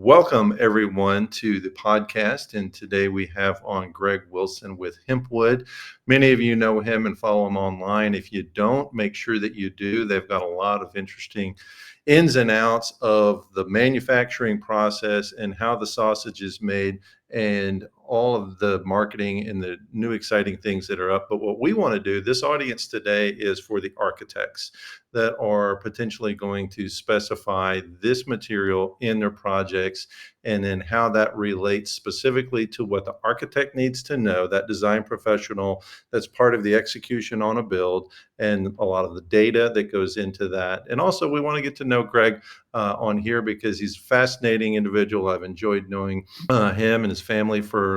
Welcome, everyone, to the podcast. And today we have on Greg Wilson with HempWood. Many of you know him and follow him online. If you don't, make sure that you do. They've got a lot of interesting ins and outs of the manufacturing process and how the sausage is made and all of the marketing and the new exciting things that are up. But what we want to do, this audience today is for the architects that are potentially going to specify this material in their projects, and then how that relates specifically to what the architect needs to know, that design professional that's part of the execution on a build, and a lot of the data that goes into that. And also, we want to get to know Greg on here because he's a fascinating individual. I've enjoyed knowing him and his family for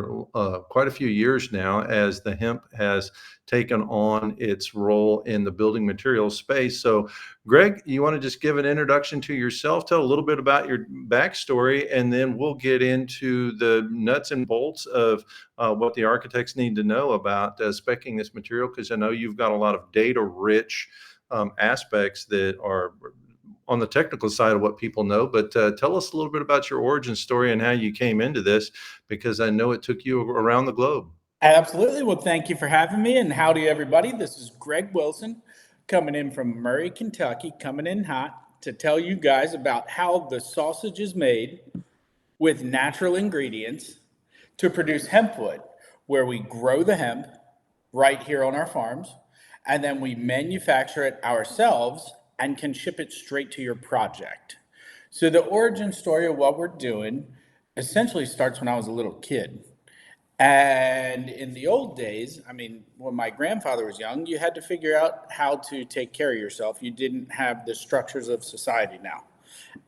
quite a few years now, as the hemp has taken on its role in the building materials space. So, Greg, you want to just give an introduction to yourself, tell a little bit about your backstory, and then we'll get into the nuts and bolts of what the architects need to know about speccing this material, because I know you've got a lot of data-rich aspects that are on the technical side of what people know. But tell us a little bit about your origin story and how you came into this, because I know it took you around the globe. Absolutely. Well, thank you for having me, and howdy, everybody. This is Greg Wilson coming in from Murray, Kentucky, coming in hot to tell you guys about how the sausage is made with natural ingredients to produce hemp wood, where we grow the hemp right here on our farms, and then we manufacture it ourselves and can ship it straight to your project. So the origin story of what we're doing essentially starts when I was a little kid. And in the old days, when my grandfather was young, you had to figure out how to take care of yourself. You didn't have the structures of society now.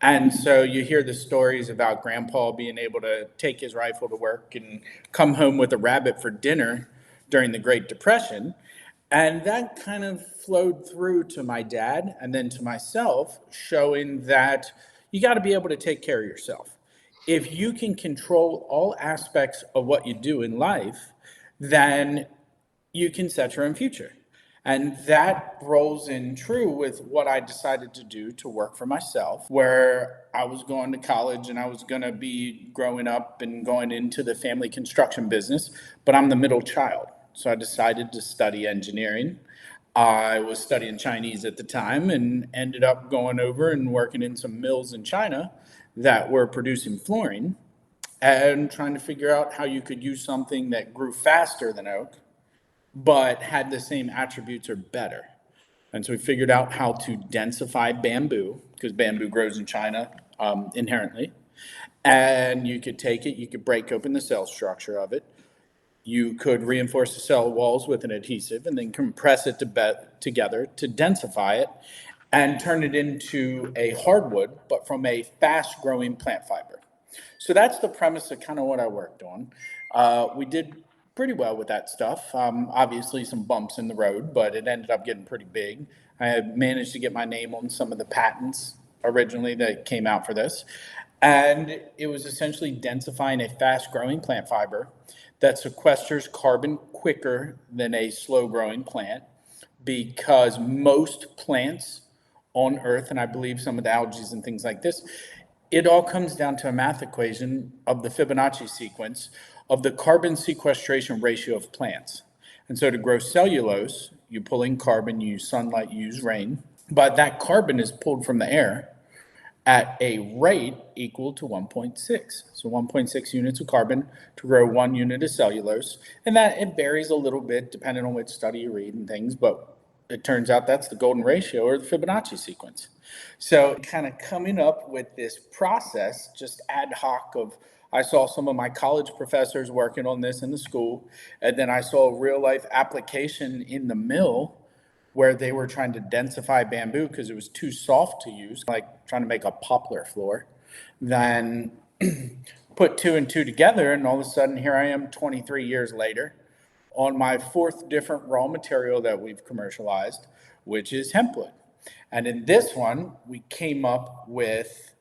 And so you hear the stories about grandpa being able to take his rifle to work and come home with a rabbit for dinner during the Great Depression. And that kind of flowed through to my dad and then to myself, showing that you got to be able to take care of yourself. If you can control all aspects of what you do in life, then you can set your own future. And that rolls in true with what I decided to do to work for myself, where I was going to college and I was going to be growing up and going into the family construction business, but I'm the middle child. So I decided to study engineering. I was studying Chinese at the time and ended up going over and working in some mills in China that were producing flooring, and trying to figure out how you could use something that grew faster than oak, but had the same attributes or better. And so we figured out how to densify bamboo, because bamboo grows in China inherently. And you could take it, you could break open the cell structure of it. You could reinforce the cell walls with an adhesive and then compress it together to densify it and turn it into a hardwood, but from a fast-growing plant fiber. So that's the premise of kind of what I worked on. We did pretty well with that stuff. Obviously, some bumps in the road, but it ended up getting pretty big. I had managed to get my name on some of the patents originally that came out for this. And it was essentially densifying a fast-growing plant fiber that sequesters carbon quicker than a slow-growing plant, because most plants on Earth, and I believe some of the algae and things like this, it all comes down to a math equation of the Fibonacci sequence of the carbon sequestration ratio of plants. And so to grow cellulose, you pull in carbon, you use sunlight, you use rain, but that carbon is pulled from the air at a rate equal to 1.6. So 1.6 units of carbon to grow 1 unit of cellulose. And that it varies a little bit depending on which study you read and things, but it turns out that's the golden ratio, or the Fibonacci sequence. So kind of coming up with this process, just ad hoc of, I saw some of my college professors working on this in the school, and then I saw a real life application in the mill where they were trying to densify bamboo because it was too soft to use, like trying to make a poplar floor. Then put two and two together, and all of a sudden here I am 23 years later on my fourth different raw material that we've commercialized, which is hempwood. And in this one, we came up with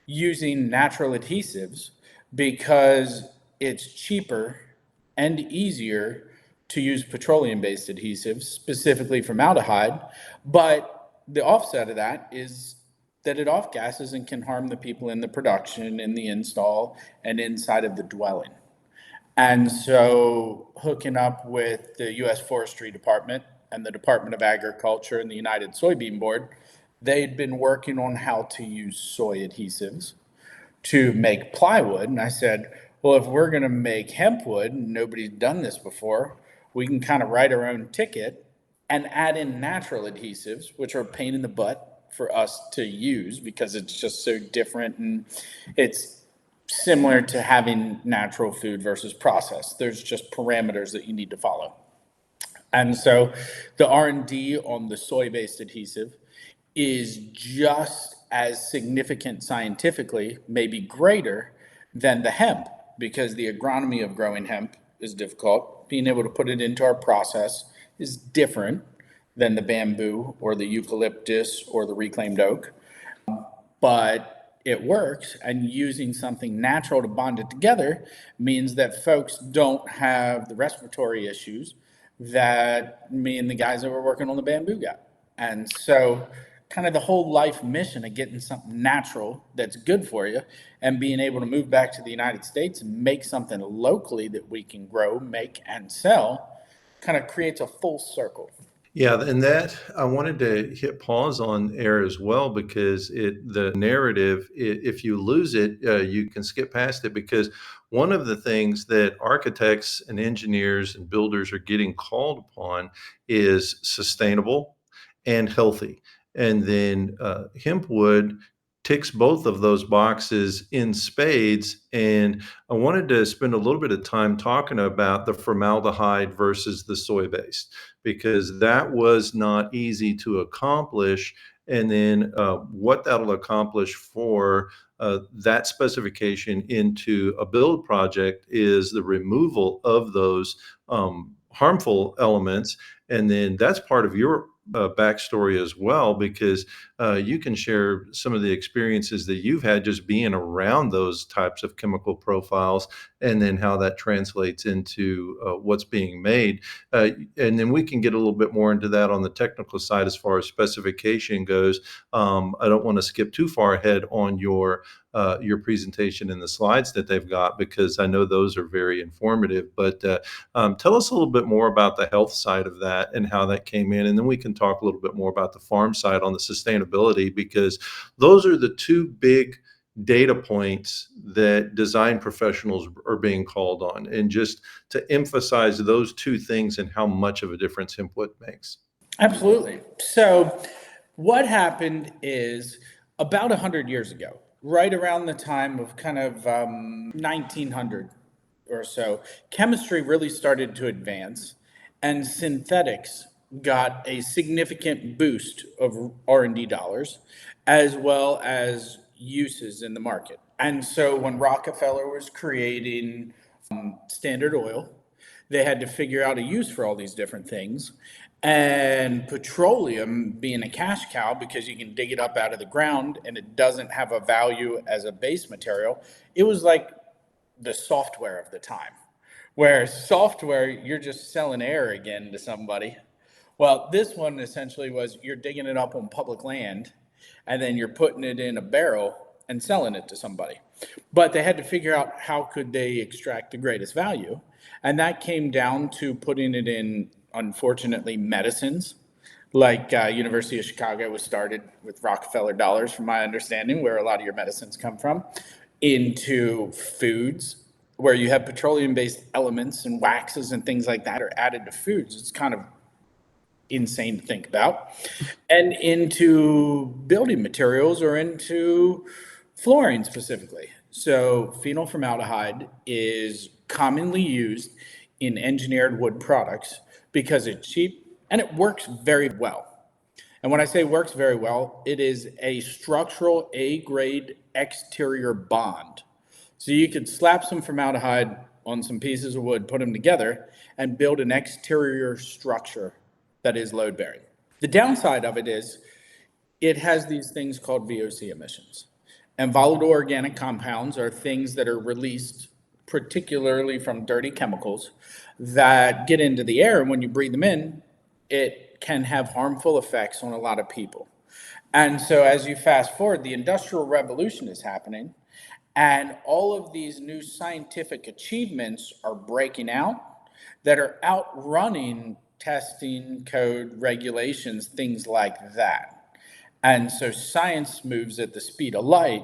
using natural adhesives because it's cheaper and easier to use petroleum-based adhesives, specifically formaldehyde. But the offset of that is that it off gases and can harm the people in the production, in the install, and inside of the dwelling. And so hooking up with the U.S. Forestry Department and the Department of Agriculture and the United Soybean Board, they'd been working on how to use soy adhesives to make plywood. And I said, well, if we're going to make hemp wood, and nobody's done this before, we can kind of write our own ticket and add in natural adhesives, which are a pain in the butt for us to use because it's just so different, and it's similar to having natural food versus processed. There's just parameters that you need to follow. And so the R&D on the soy-based adhesive is just as significant scientifically, maybe greater than the hemp, because the agronomy of growing hemp is difficult. Being able to put it into our process is different than the bamboo or the eucalyptus or the reclaimed oak, but it works, and using something natural to bond it together means that folks don't have the respiratory issues that me and the guys that were working on the bamboo got. And so kind of the whole life mission of getting something natural that's good for you and being able to move back to the United States and make something locally that we can grow, make, and sell kind of creates a full circle. Yeah, and that I wanted to hit pause on air as well because the narrative, if you lose it, you can skip past it, because one of the things that architects and engineers and builders are getting called upon is sustainable and healthy. And then HempWood ticks both of those boxes in spades. And I wanted to spend a little bit of time talking about the formaldehyde versus the soy-based, because that was not easy to accomplish. And then what that'll accomplish for that specification into a build project is the removal of those harmful elements. And then that's part of your backstory as well, because you can share some of the experiences that you've had just being around those types of chemical profiles, and then how that translates into what's being made. And then we can get a little bit more into that on the technical side as far as specification goes. I don't want to skip too far ahead on your presentation and the slides that they've got, because I know those are very informative. But tell us a little bit more about the health side of that and how that came in, and then we can talk a little bit more about the farm side on the sustainability, because those are the two big data points that design professionals are being called on, and just to emphasize those two things and how much of a difference HempWood makes. Absolutely. So what happened is about 100 years ago, right around the time of kind of 1900 or so, chemistry really started to advance, and synthetics got a significant boost of R&D dollars, as well as uses in the market. And so when Rockefeller was creating Standard Oil, they had to figure out a use for all these different things. And petroleum being a cash cow, because you can dig it up out of the ground and it doesn't have a value as a base material, it was like the software of the time, where software, you're just selling air again to somebody. Well, this one essentially was you're digging it up on public land, and then you're putting it in a barrel and selling it to somebody. But they had to figure out how could they extract the greatest value. And that came down to putting it in, unfortunately, medicines. Like University of Chicago was started with Rockefeller dollars, from my understanding, where a lot of your medicines come from, into foods, where you have petroleum-based elements and waxes and things like that are added to foods. It's kind of insane to think about. And into building materials, or into flooring specifically. So phenol formaldehyde is commonly used in engineered wood products because it's cheap and it works very well. And when I say works very well, it is a structural A-grade exterior bond. So you could slap some formaldehyde on some pieces of wood, put them together, and build an exterior structure that is load bearing. The downside of it is it has these things called VOC emissions. And volatile organic compounds are things that are released particularly from dirty chemicals that get into the air. And when you breathe them in, it can have harmful effects on a lot of people. And so as you fast forward, the Industrial Revolution is happening, and all of these new scientific achievements are breaking out that are outrunning testing, code, regulations, things like that. And so science moves at the speed of light,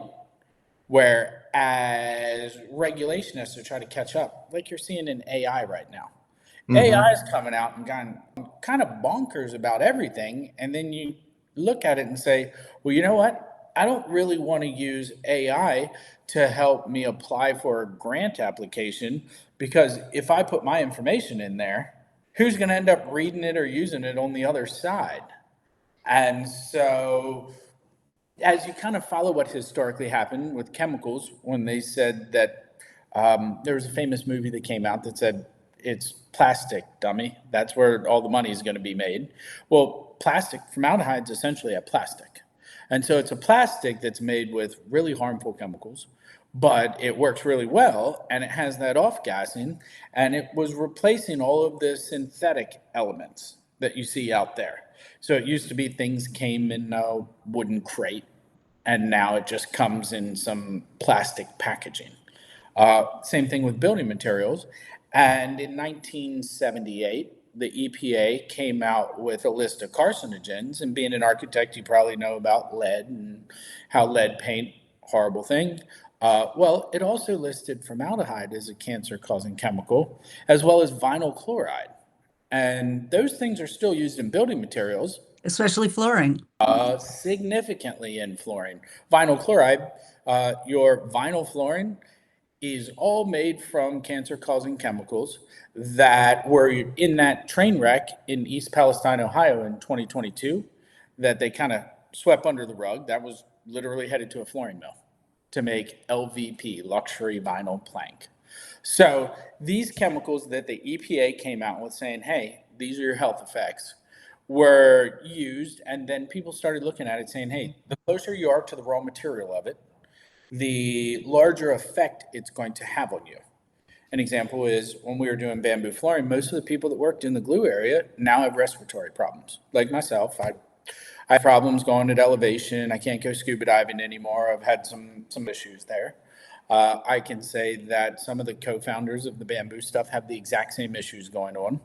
whereas regulation has to try to catch up, like you're seeing in AI right now. AI is coming out and gone kind of bonkers about everything. And then you look at it and say, well, you know what? I don't really want to use AI to help me apply for a grant application, because if I put my information in there, who's going to end up reading it or using it on the other side? And so as you kind of follow what historically happened with chemicals, when they said that there was a famous movie that came out that said, it's plastic, dummy. That's where all the money is going to be made. Well, plastic, formaldehyde is essentially a plastic. And so it's a plastic that's made with really harmful chemicals, but it works really well, and it has that off-gassing, and it was replacing all of the synthetic elements that you see out there. So it used to be things came in a wooden crate, and now it just comes in some plastic packaging. Same thing with building materials. And in 1978, the EPA came out with a list of carcinogens. And being an architect, you probably know about lead and how lead paint, horrible thing. Well, it also listed formaldehyde as a cancer-causing chemical, as well as vinyl chloride. And those things are still used in building materials, especially flooring. Significantly in flooring. Vinyl chloride, your vinyl flooring is all made from cancer-causing chemicals that were in that train wreck in East Palestine, Ohio in 2022 that they kind of swept under the rug. That was literally headed to a flooring mill to make LVP, luxury vinyl plank. So these chemicals that the EPA came out with saying, hey, these are your health effects, were used, and then people started looking at it saying, hey, the closer you are to the raw material of it, the larger effect it's going to have on you. An example is when we were doing bamboo flooring, most of the people that worked in the glue area now have respiratory problems. Like myself, I have problems going at elevation. I can't go scuba diving anymore. I've had some issues there. I can say that some of the co-founders of the bamboo stuff have the exact same issues going on.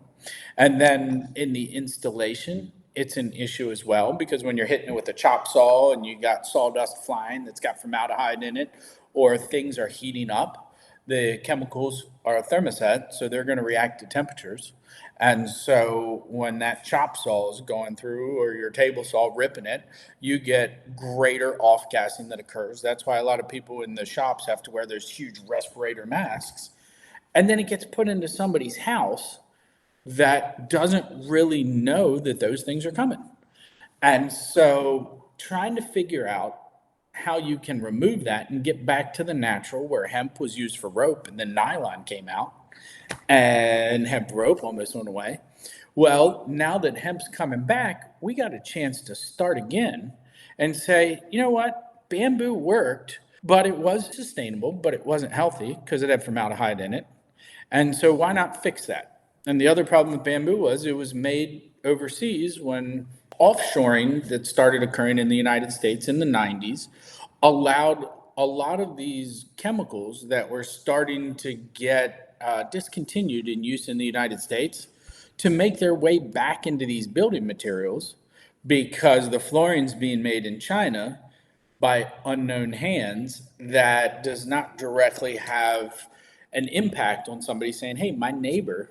And then in the installation, it's an issue as well, because when you're hitting it with a chop saw and you got sawdust flying that's got formaldehyde in it, or things are heating up, the chemicals are a thermoset, so they're going to react to temperatures. And so when that chop saw is going through, or your table saw ripping it, you get greater off-gassing that occurs. That's why a lot of people in the shops have to wear those huge respirator masks. And then it gets put into somebody's house that doesn't really know that those things are coming. And so trying to figure out how you can remove that and get back to the natural, where hemp was used for rope and then nylon came out and hemp rope almost went away. Well, now that hemp's coming back, we got a chance to start again and say, you know what, bamboo worked, but it was sustainable, but it wasn't healthy because it had formaldehyde in it. And so why not fix that? And the other problem with bamboo was it was made overseas, when offshoring that started occurring in the United States in the 90s allowed a lot of these chemicals that were starting to get discontinued in use in the United States to make their way back into these building materials, because the flooring's being made in China by unknown hands that does not directly have an impact on somebody saying, hey, my neighbor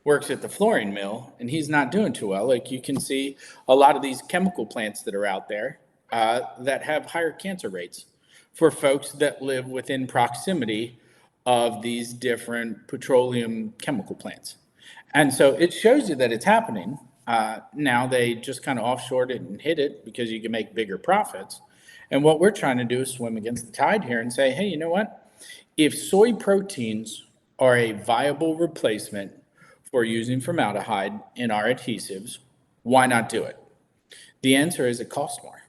works at the flooring mill and he's not doing too well. Like you can see a lot of these chemical plants that are out there that have higher cancer rates for folks that live within proximity of these different petroleum chemical plants. And so it shows you that it's happening. Now they just kind of offshored it and hid it because you can make bigger profits. And what we're trying to do is swim against the tide here and say, hey, you know what? If soy proteins are a viable replacement for using formaldehyde in our adhesives, why not do it? The answer is it costs more.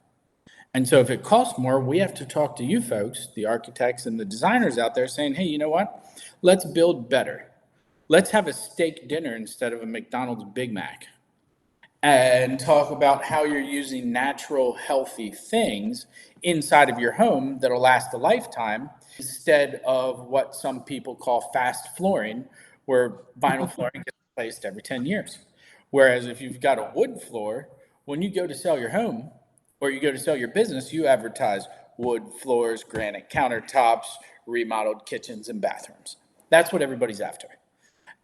And so if it costs more, we have to talk to you folks, the architects and the designers out there, saying, hey, you know what? Let's build better. Let's have a steak dinner instead of a McDonald's Big Mac. and talk about how you're using natural, healthy things inside of your home that'll last a lifetime instead of what some people call fast flooring, where vinyl flooring gets replaced every 10 years. Whereas if you've got a wood floor, when you go to sell your home or you go to sell your business, you advertise wood floors, granite countertops, remodeled kitchens and bathrooms. That's what everybody's after.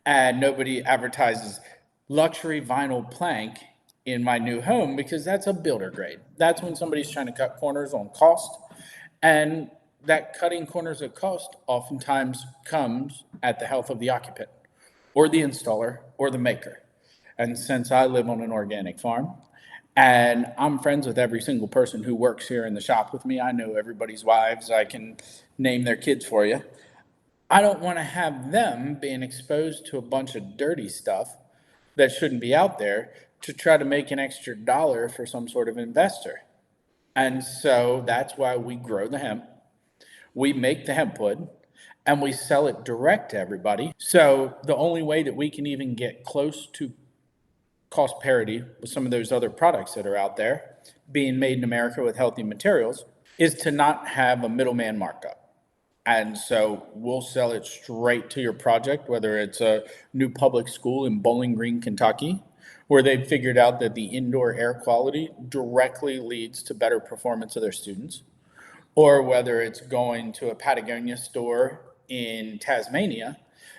And nobody advertises luxury vinyl plank in my new home because that's a builder grade. That's when somebody's trying to cut corners on cost. And that cutting corners of cost oftentimes comes at the health of the occupant or the installer or the maker. And since I live on an organic farm and I'm friends with every single person who works here in the shop with me, I know everybody's wives, I can name their kids for you. I don't want to have them being exposed to a bunch of dirty stuff that shouldn't be out there to try to make an extra dollar for some sort of investor. And so that's why we grow the hemp, we make the hemp wood, and we sell it direct to everybody. So the only way that we can even get close to cost parity with some of those other products that are out there being made in America with healthy materials is to not have a middleman markup. And so we'll sell it straight to your project, whether it's a new public school in Bowling Green, Kentucky, where they've figured out that the indoor air quality directly leads to better performance of their students, or whether it's going to a Patagonia store in Tasmania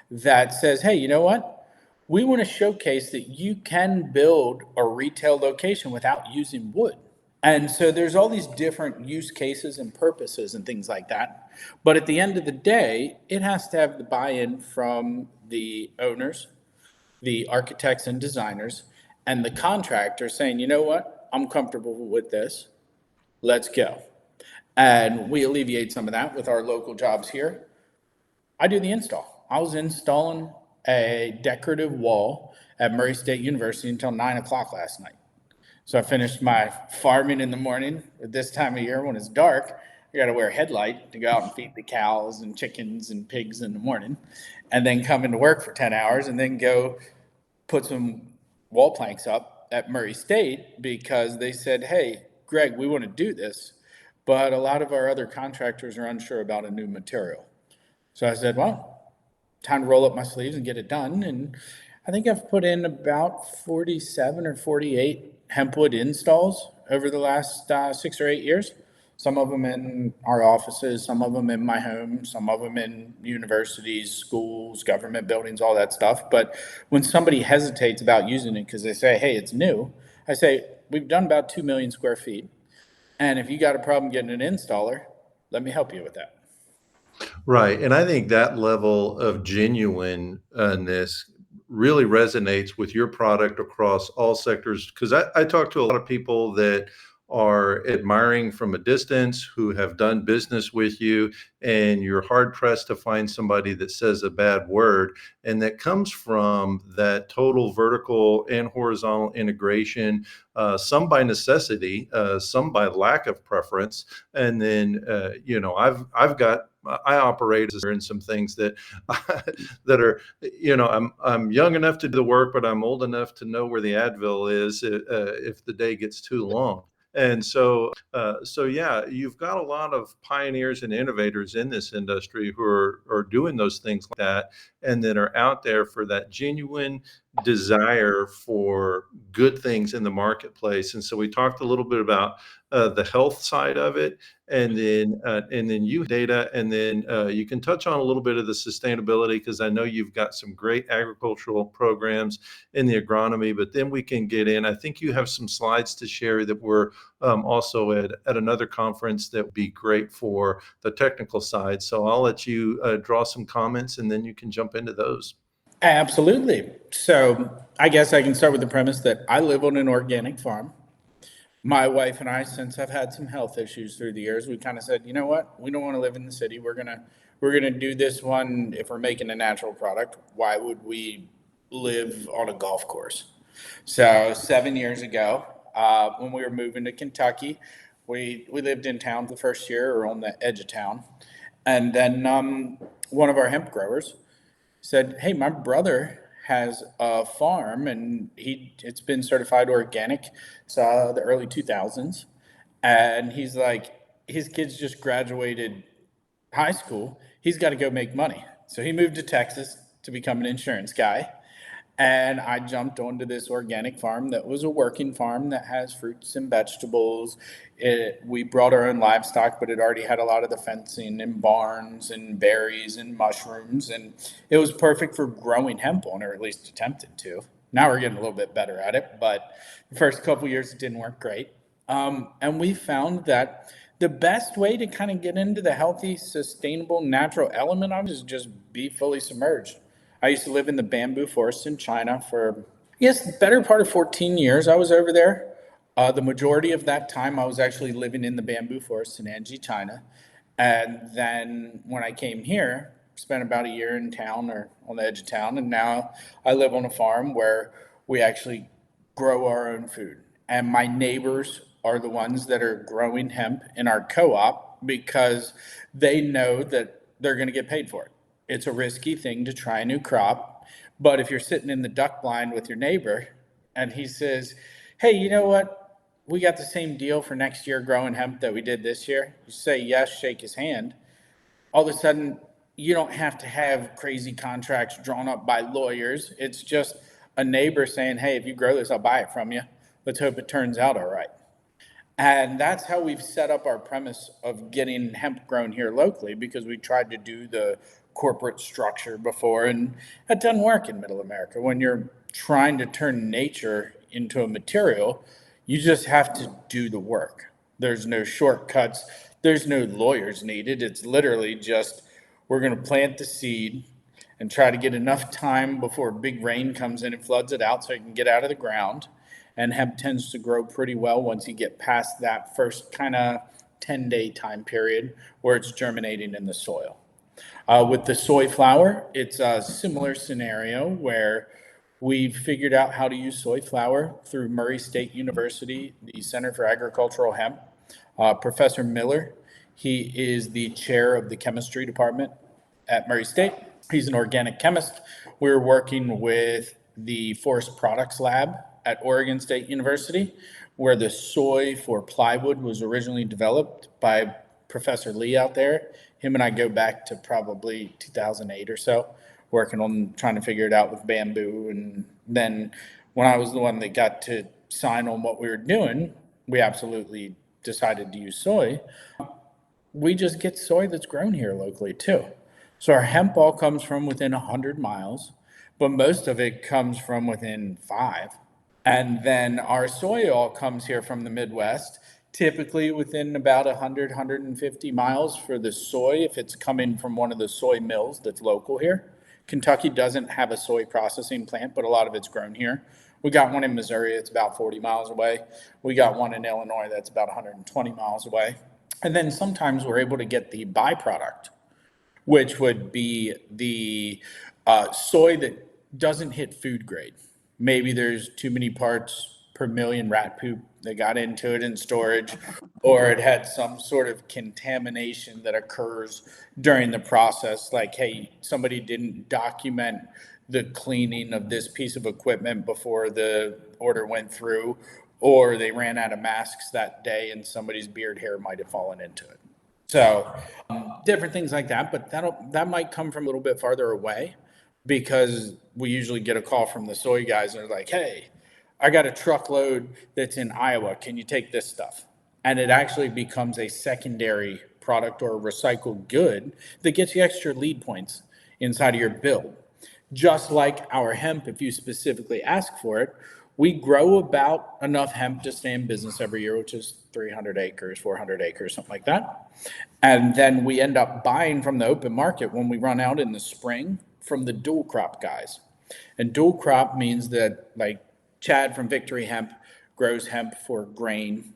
that says, hey, you know what? We want to showcase that you can build a retail location without using wood. And so there's all these different use cases and purposes and things like that. But at the end of the day, it has to have the buy-in from the owners, the architects and designers, and the contractor saying, you know what, I'm comfortable with this. Let's go. And we alleviate some of that with our local jobs here. I do the install. I was installing a decorative wall at Murray State University until 9 o'clock last night. So I finished my farming in the morning. At this time of year when it's dark, I got to wear a headlight to go out and feed the cows and chickens and pigs in the morning, and then come into work for 10 hours and then go put some wall planks up at Murray State because they said, hey, Greg, we want to do this, but a lot of our other contractors are unsure about a new material. So I said, well, time to roll up my sleeves and get it done. And I think I've put in about 47 or 48 HempWood installs over the last 6 or 8 years. Some of them in our offices, some of them in my home, some of them in universities, schools, government buildings, all that stuff. But when somebody hesitates about using it because they say, hey, it's new, I say, we've done about 2 million square feet. And if you got a problem getting an installer, let me help you with that. Right. And I think that level of genuineness really resonates with your product across all sectors. Because I talk to a lot of people that are admiring from a distance, who have done business with you, and you're hard pressed to find somebody that says a bad word. And that comes from that total vertical and horizontal integration, some by necessity, some by lack of preference. And then, I operate in some things that that are, I'm young enough to do the work, but I'm old enough to know where the Advil is if the day gets too long. And so yeah, you've got a lot of pioneers and innovators in this industry who are doing those things like that, and that are out there for that genuine desire for good things in the marketplace. And so we talked a little bit about the health side of it, and then you data, and then you can touch on a little bit of the sustainability, because I know you've got some great agricultural programs in the agronomy. But then we can get in. I think you have some slides to share that were also at another conference that would be great for the technical side. So I'll let you draw some comments, and then you can jump into those. Absolutely. So I guess I can start with the premise that I live on an organic farm. My wife and I, since I've had some health issues through the years, we kind of said, you know what, we don't want to live in the city. We're gonna do this one. If we're making a natural product, why would we live on a golf course? So 7 years ago, when we were moving to Kentucky, we lived in town the first year, or on the edge of town, and then one of our hemp growers said, hey, my brother has a farm, and it's been certified organic since the early 2000s. And he's like, his kids just graduated high school. He's got to go make money. So he moved to Texas to become an insurance guy. And I jumped onto this organic farm that was a working farm that has fruits and vegetables. We brought our own livestock, but it already had a lot of the fencing and barns and berries and mushrooms. And it was perfect for growing hemp on, or at least attempted to. Now we're getting a little bit better at it, but the first couple of years it didn't work great. And we found that the best way to kind of get into the healthy, sustainable, natural element of it is just be fully submerged. I used to live in the bamboo forest in China for, I guess, the better part of 14 years I was over there. The majority of that time I was actually living in the bamboo forest in Anji, China. And then when I came here, spent about a year in town or on the edge of town. And now I live on a farm where we actually grow our own food. And my neighbors are the ones that are growing hemp in our co-op because they know that they're going to get paid for it. It's a risky thing to try a new crop, but if you're sitting in the duck blind with your neighbor and he says, hey, you know what? We got the same deal for next year growing hemp that we did this year. You say yes, shake his hand. All of a sudden, you don't have to have crazy contracts drawn up by lawyers. It's just a neighbor saying, hey, if you grow this, I'll buy it from you. Let's hope it turns out all right. And that's how we've set up our premise of getting hemp grown here locally, because we tried to do the corporate structure before, and that doesn't work in middle America. When you're trying to turn nature into a material, you just have to do the work. There's no shortcuts. There's no lawyers needed. It's literally just, we're going to plant the seed and try to get enough time before big rain comes in and floods it out so it can get out of the ground. And hemp tends to grow pretty well once you get past that first kind of 10-day time period where it's germinating in the soil. With the soy flower, it's a similar scenario where we've figured out how to use soy flower through Murray State University, the Center for Agricultural Hemp. Professor Miller, he is the chair of the chemistry department at Murray State. He's an organic chemist. We're working with the Forest Products Lab at Oregon State University, where the soy for plywood was originally developed by Professor Lee out there. Him and I go back to probably 2008 or so, working on trying to figure it out with bamboo. And then when I was the one that got to sign on what we were doing, we absolutely decided to use soy. We just get soy that's grown here locally too. So our hemp all comes from within 100 miles, but most of it comes from within 5. And then our soy all comes here from the Midwest, typically within about 100, 150 miles for the soy, if it's coming from one of the soy mills that's local here. Kentucky doesn't have a soy processing plant, but a lot of it's grown here. We got one in Missouri, it's about 40 miles away. We got one in Illinois that's about 120 miles away. And then sometimes we're able to get the byproduct, which would be the soy that doesn't hit food grade. Maybe there's too many parts per million rat poop that got into it in storage, or it had some sort of contamination that occurs during the process. Like, hey, somebody didn't document the cleaning of this piece of equipment before the order went through, or they ran out of masks that day and somebody's beard hair might have fallen into it. So different things like that, but that might come from a little bit farther away, because we usually get a call from the soy guys and they're like, hey, I got a truckload that's in Iowa. Can you take this stuff? And it actually becomes a secondary product or a recycled good that gets you extra lead points inside of your build. Just like our hemp, if you specifically ask for it, we grow about enough hemp to stay in business every year, which is 300 acres, 400 acres, something like that. And then we end up buying from the open market when we run out in the spring from the dual crop guys. And dual crop means that, like, Chad from Victory Hemp grows hemp for grain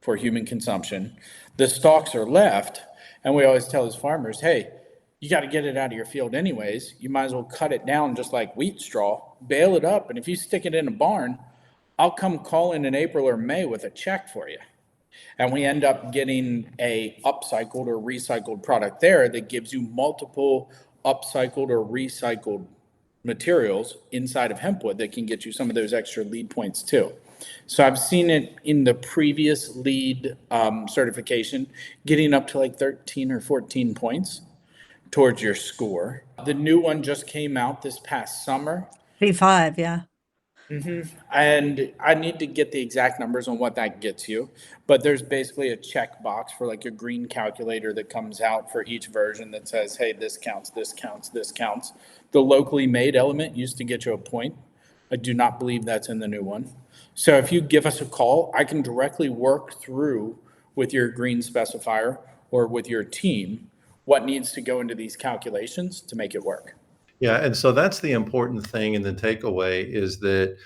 for human consumption. The stalks are left, and we always tell his farmers, hey, you got to get it out of your field anyways. You might as well cut it down just like wheat straw, bale it up, and if you stick it in a barn, I'll come calling in April or May with a check for you. And we end up getting a upcycled or recycled product there that gives you multiple upcycled or recycled materials inside of hempwood that can get you some of those extra lead points too. So I've seen it in the previous lead certification getting up to like 13 or 14 points towards your score. The new one just came out this past summer. V5, yeah. And I need to get the exact numbers on what that gets you, but there's basically a checkbox for like a green calculator that comes out for each version that says, hey, this counts, this counts, this counts. The locally made element used to get you a point. I do not believe that's in the new one. So if you give us a call, I can directly work through with your green specifier or with your team what needs to go into these calculations to make it work. Yeah, and so that's the important thing, and the takeaway is that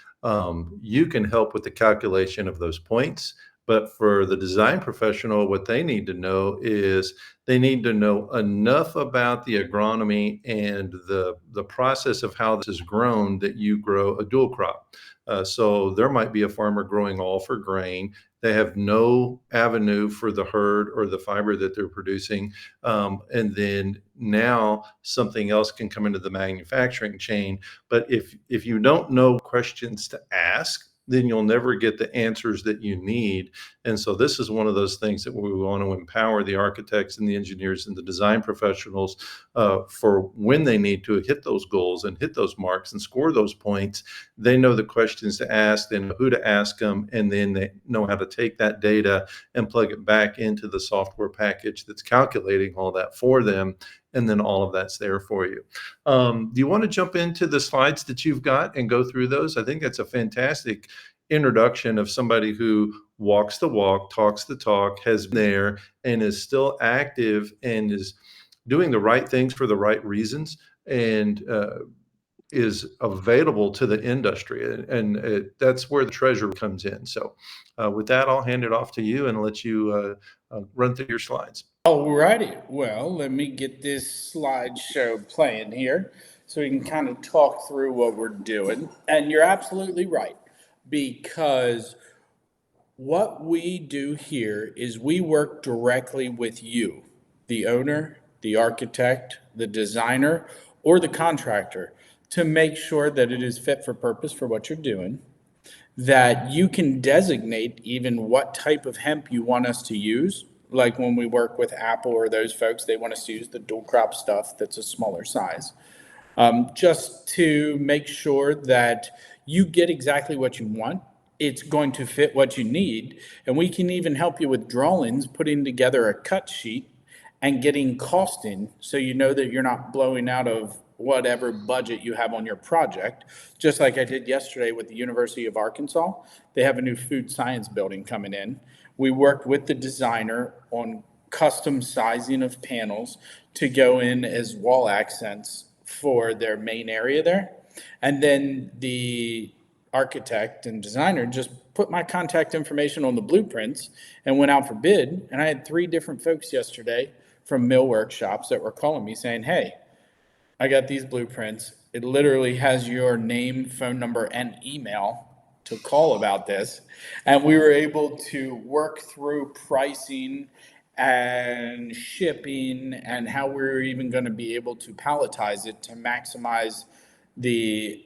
you can help with the calculation of those points. But for the design professional, what they need to know is they need to know enough about the agronomy and the process of how this is grown that you grow a dual crop. So there might be a farmer growing all for grain. They have no avenue for the herd or the fiber that they're producing. And then now something else can come into the manufacturing chain. But if you don't know questions to ask, then you'll never get the answers that you need. And so this is one of those things that we want to empower the architects and the engineers and the design professionals for when they need to hit those goals and hit those marks and score those points. They know the questions to ask, they know who to ask them, and then they know how to take that data and plug it back into the software package that's calculating all that for them. And then all of that's there for you. Do you want to jump into the slides that you've got and go through those? I think that's a fantastic introduction of somebody who walks the walk, talks the talk, has been there, and is still active and is doing the right things for the right reasons, and is available to the industry. And that's where the treasure comes in. So with that, I'll hand it off to you and let you run through your slides. Alrighty, well, let me get this slideshow playing here so we can kind of talk through what we're doing. And you're absolutely right, because what we do here is we work directly with you, the owner, the architect, the designer, or the contractor, to make sure that it is fit for purpose for what you're doing, that you can designate even what type of hemp you want us to use. Like when we work with Apple or those folks, they want us to use the dual crop stuff that's a smaller size. Just to make sure that you get exactly what you want. It's going to fit what you need. And we can even help you with drawings, putting together a cut sheet and getting costing so you know that you're not blowing out of whatever budget you have on your project. Just like I did yesterday with the University of Arkansas. They have a new food science building coming in. We worked with the designer on custom sizing of panels to go in as wall accents for their main area there. And then the architect and designer just put my contact information on the blueprints and went out for bid. And I had 3 different folks yesterday from mill workshops that were calling me saying, hey, I got these blueprints. It literally has your name, phone number, and email to call about this. And we were able to work through pricing and shipping and how we're even going to be able to palletize it to maximize the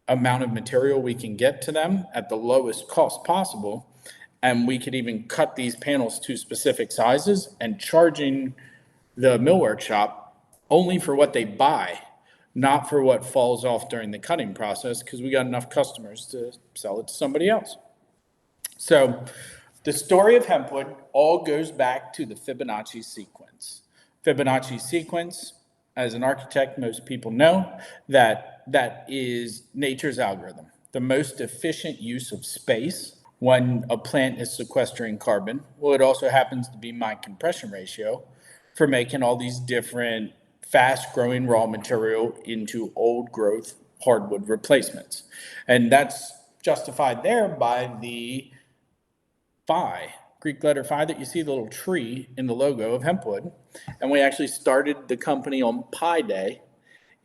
amount of material we can get to them at the lowest cost possible. And we could even cut these panels to specific sizes and charging the mill workshop only for what they buy, not for what falls off during the cutting process, because we got enough customers to sell it to somebody else. So the story of HempWood all goes back to the Fibonacci sequence. Fibonacci sequence, as an architect, most people know that is nature's algorithm, the most efficient use of space when a plant is sequestering carbon. Well, it also happens to be my compression ratio for making all these different fast-growing raw material into old-growth hardwood replacements. And that's justified there by the phi, Greek letter phi that you see, the little tree in the logo of HempWood. And we actually started the company on Pi Day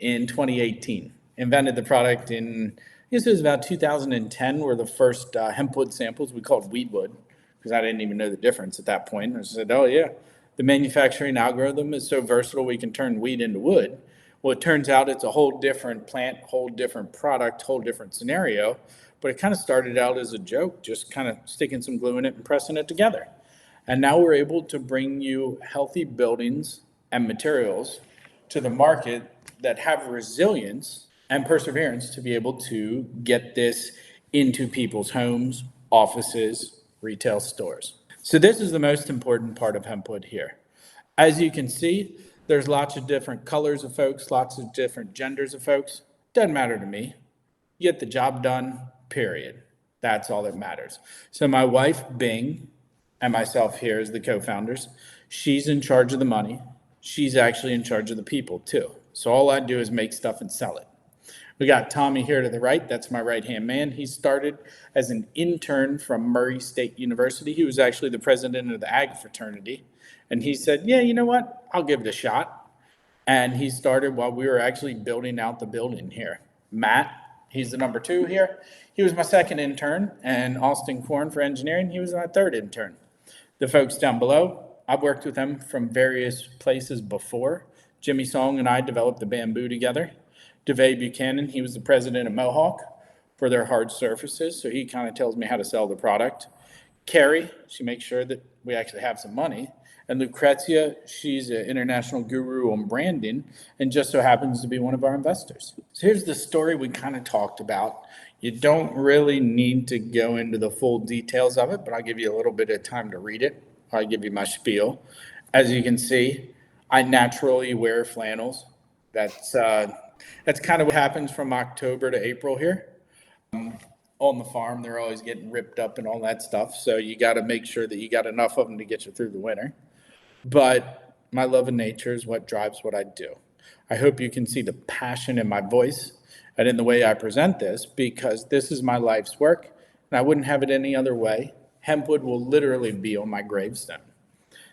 in 2018. Invented the product in, I guess it was about 2010, were the first HempWood samples we called weedwood, because I didn't even know the difference at that point. I said, oh yeah, the manufacturing algorithm is so versatile we can turn weed into wood. Well, it turns out it's a whole different plant, whole different product, whole different scenario. But it kind of started out as a joke, just kind of sticking some glue in it and pressing it together. And now we're able to bring you healthy buildings and materials to the market that have resilience and perseverance to be able to get this into people's homes, offices, retail stores. So this is the most important part of HempWood here. As you can see, there's lots of different colors of folks, lots of different genders of folks. Doesn't matter to me. You get the job done, period. That's all that matters. So my wife, Bing, and myself here as the co-founders, she's in charge of the money. She's actually in charge of the people too. So all I do is make stuff and sell it. We got Tommy here to the right. That's my right-hand man. He started as an intern from Murray State University. He was actually the president of the ag fraternity. And he said, yeah, you know what? I'll give it a shot. And he started while we were actually building out the building here. Matt, he's the number 2 here. He was my second intern. And Austin Korn for engineering, he was my third intern. The folks down below, I've worked with them from various places before. Jimmy Song and I developed the bamboo together. DeVay Buchanan, he was the president of Mohawk for their hard surfaces, so he kind of tells me how to sell the product. Carrie, she makes sure that we actually have some money. And Lucrezia, she's an international guru on branding and just so happens to be one of our investors. So here's the story we kind of talked about. You don't really need to go into the full details of it, but I'll give you a little bit of time to read it. I'll give you my spiel. As you can see, I naturally wear flannels. That's kind of what happens from October to April here. On the farm, they're always getting ripped up and all that stuff. So you got to make sure that you got enough of them to get you through the winter. But my love of nature is what drives what I do. I hope you can see the passion in my voice and in the way I present this, because this is my life's work and I wouldn't have it any other way. HempWood will literally be on my gravestone.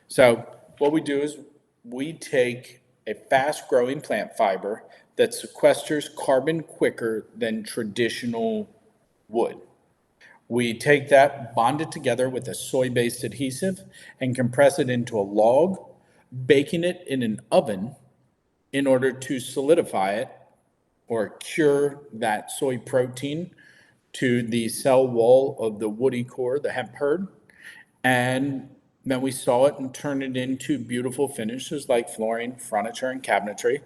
So what we do is we take a fast-growing plant fiber that sequesters carbon quicker than traditional wood. We take that, bond it together with a soy-based adhesive, and compress it into a log, baking it in an oven in order to solidify it or cure that soy protein to the cell wall of the woody core, the hemp hurd. And then we saw it and turn it into beautiful finishes like flooring, furniture, and cabinetry.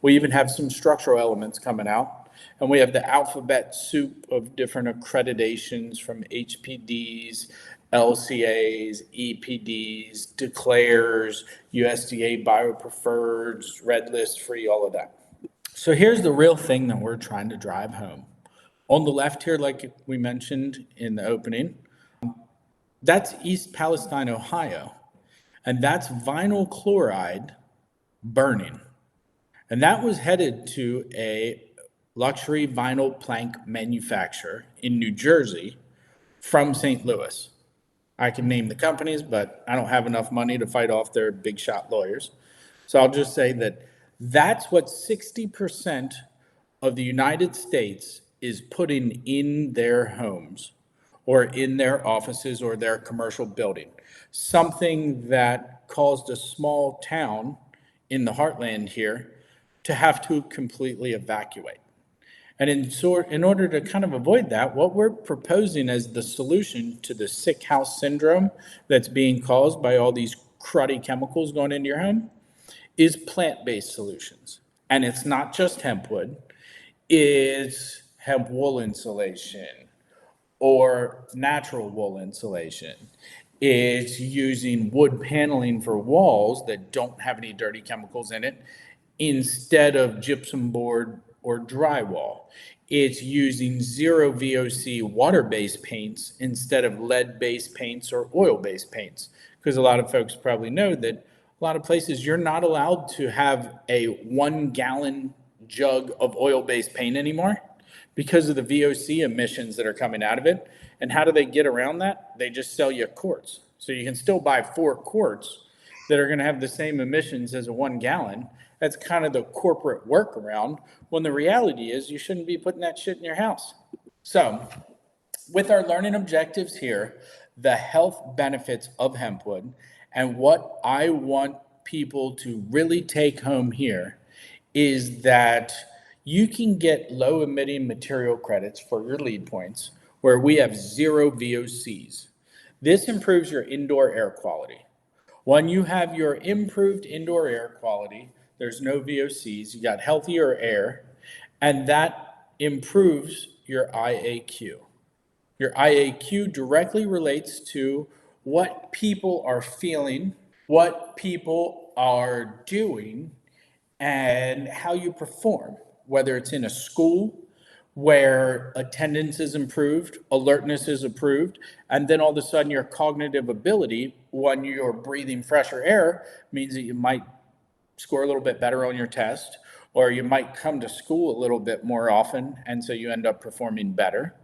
We even have some structural elements coming out. And we have the alphabet soup of different accreditations from HPDs, LCAs, EPDs, declares, USDA biopreferreds, red list free, all of that. So here's the real thing that we're trying to drive home. On the left here, like we mentioned in the opening, that's East Palestine, Ohio. And that's vinyl chloride burning. And that was headed to a luxury vinyl plank manufacturer in New Jersey from St. Louis. I can name the companies, but I don't have enough money to fight off their big shot lawyers. So I'll just say that that's what 60% of the United States is putting in their homes or in their offices or their commercial building. Something that caused a small town in the heartland here to have to completely evacuate. And in order to kind of avoid that, what we're proposing as the solution to the sick house syndrome that's being caused by all these cruddy chemicals going into your home is plant-based solutions. And it's not just hempwood, it's hemp wool insulation or natural wool insulation. It's using wood paneling for walls that don't have any dirty chemicals in it instead of gypsum board or drywall. It's using Zero-VOC water-based paints instead of lead-based paints or oil-based paints. Because a lot of folks probably know that a lot of places you're not allowed to have a 1 gallon jug of oil-based paint anymore because of the VOC emissions that are coming out of it. And how do they get around that? They just sell you quarts. So you can still buy 4 quarts that are going to have the same emissions as a 1 gallon. That's kind of the corporate workaround, when the reality is you shouldn't be putting that shit in your house. So with our learning objectives here, the health benefits of hempwood, and what I want people to really take home here is that you can get low emitting material credits for your lead points where we have 0 VOCs. This improves your indoor air quality. When you have your improved indoor air quality, there's no VOCs, you got healthier air, and that improves your IAQ. Your IAQ directly relates to what people are feeling, what people are doing, and how you perform, whether it's in a school where attendance is improved, alertness is improved, and then all of a sudden your cognitive ability when you're breathing fresher air means that you might score a little bit better on your test, or you might come to school a little bit more often, and so you end up performing better.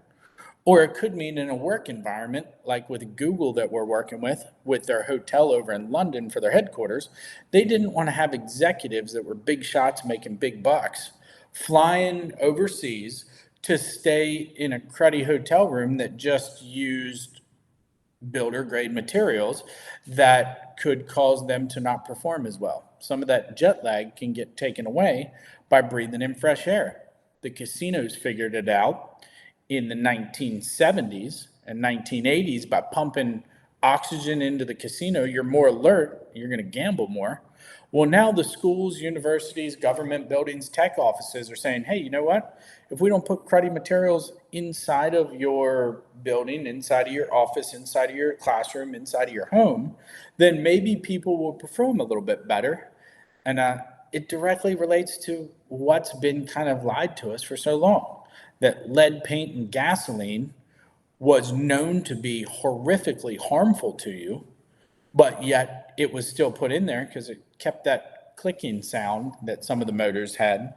Or it could mean in a work environment, like with Google that we're working with their hotel over in London for their headquarters, they didn't want to have executives that were big shots making big bucks flying overseas to stay in a cruddy hotel room that just used builder grade materials that could cause them to not perform as well. Some of that jet lag can get taken away by breathing in fresh air. The casinos figured it out in the 1970s and 1980s by pumping oxygen into the casino. You're more alert, you're going to gamble more. Well, now the schools, universities, government buildings, tech offices are saying, hey, you know what? If we don't put cruddy materials inside of your building, inside of your office, inside of your classroom, inside of your home, then maybe people will perform a little bit better. And it directly relates to what's been kind of lied to us for so long, that lead paint and gasoline was known to be horrifically harmful to you, but yet it was still put in there because it kept that clicking sound that some of the motors had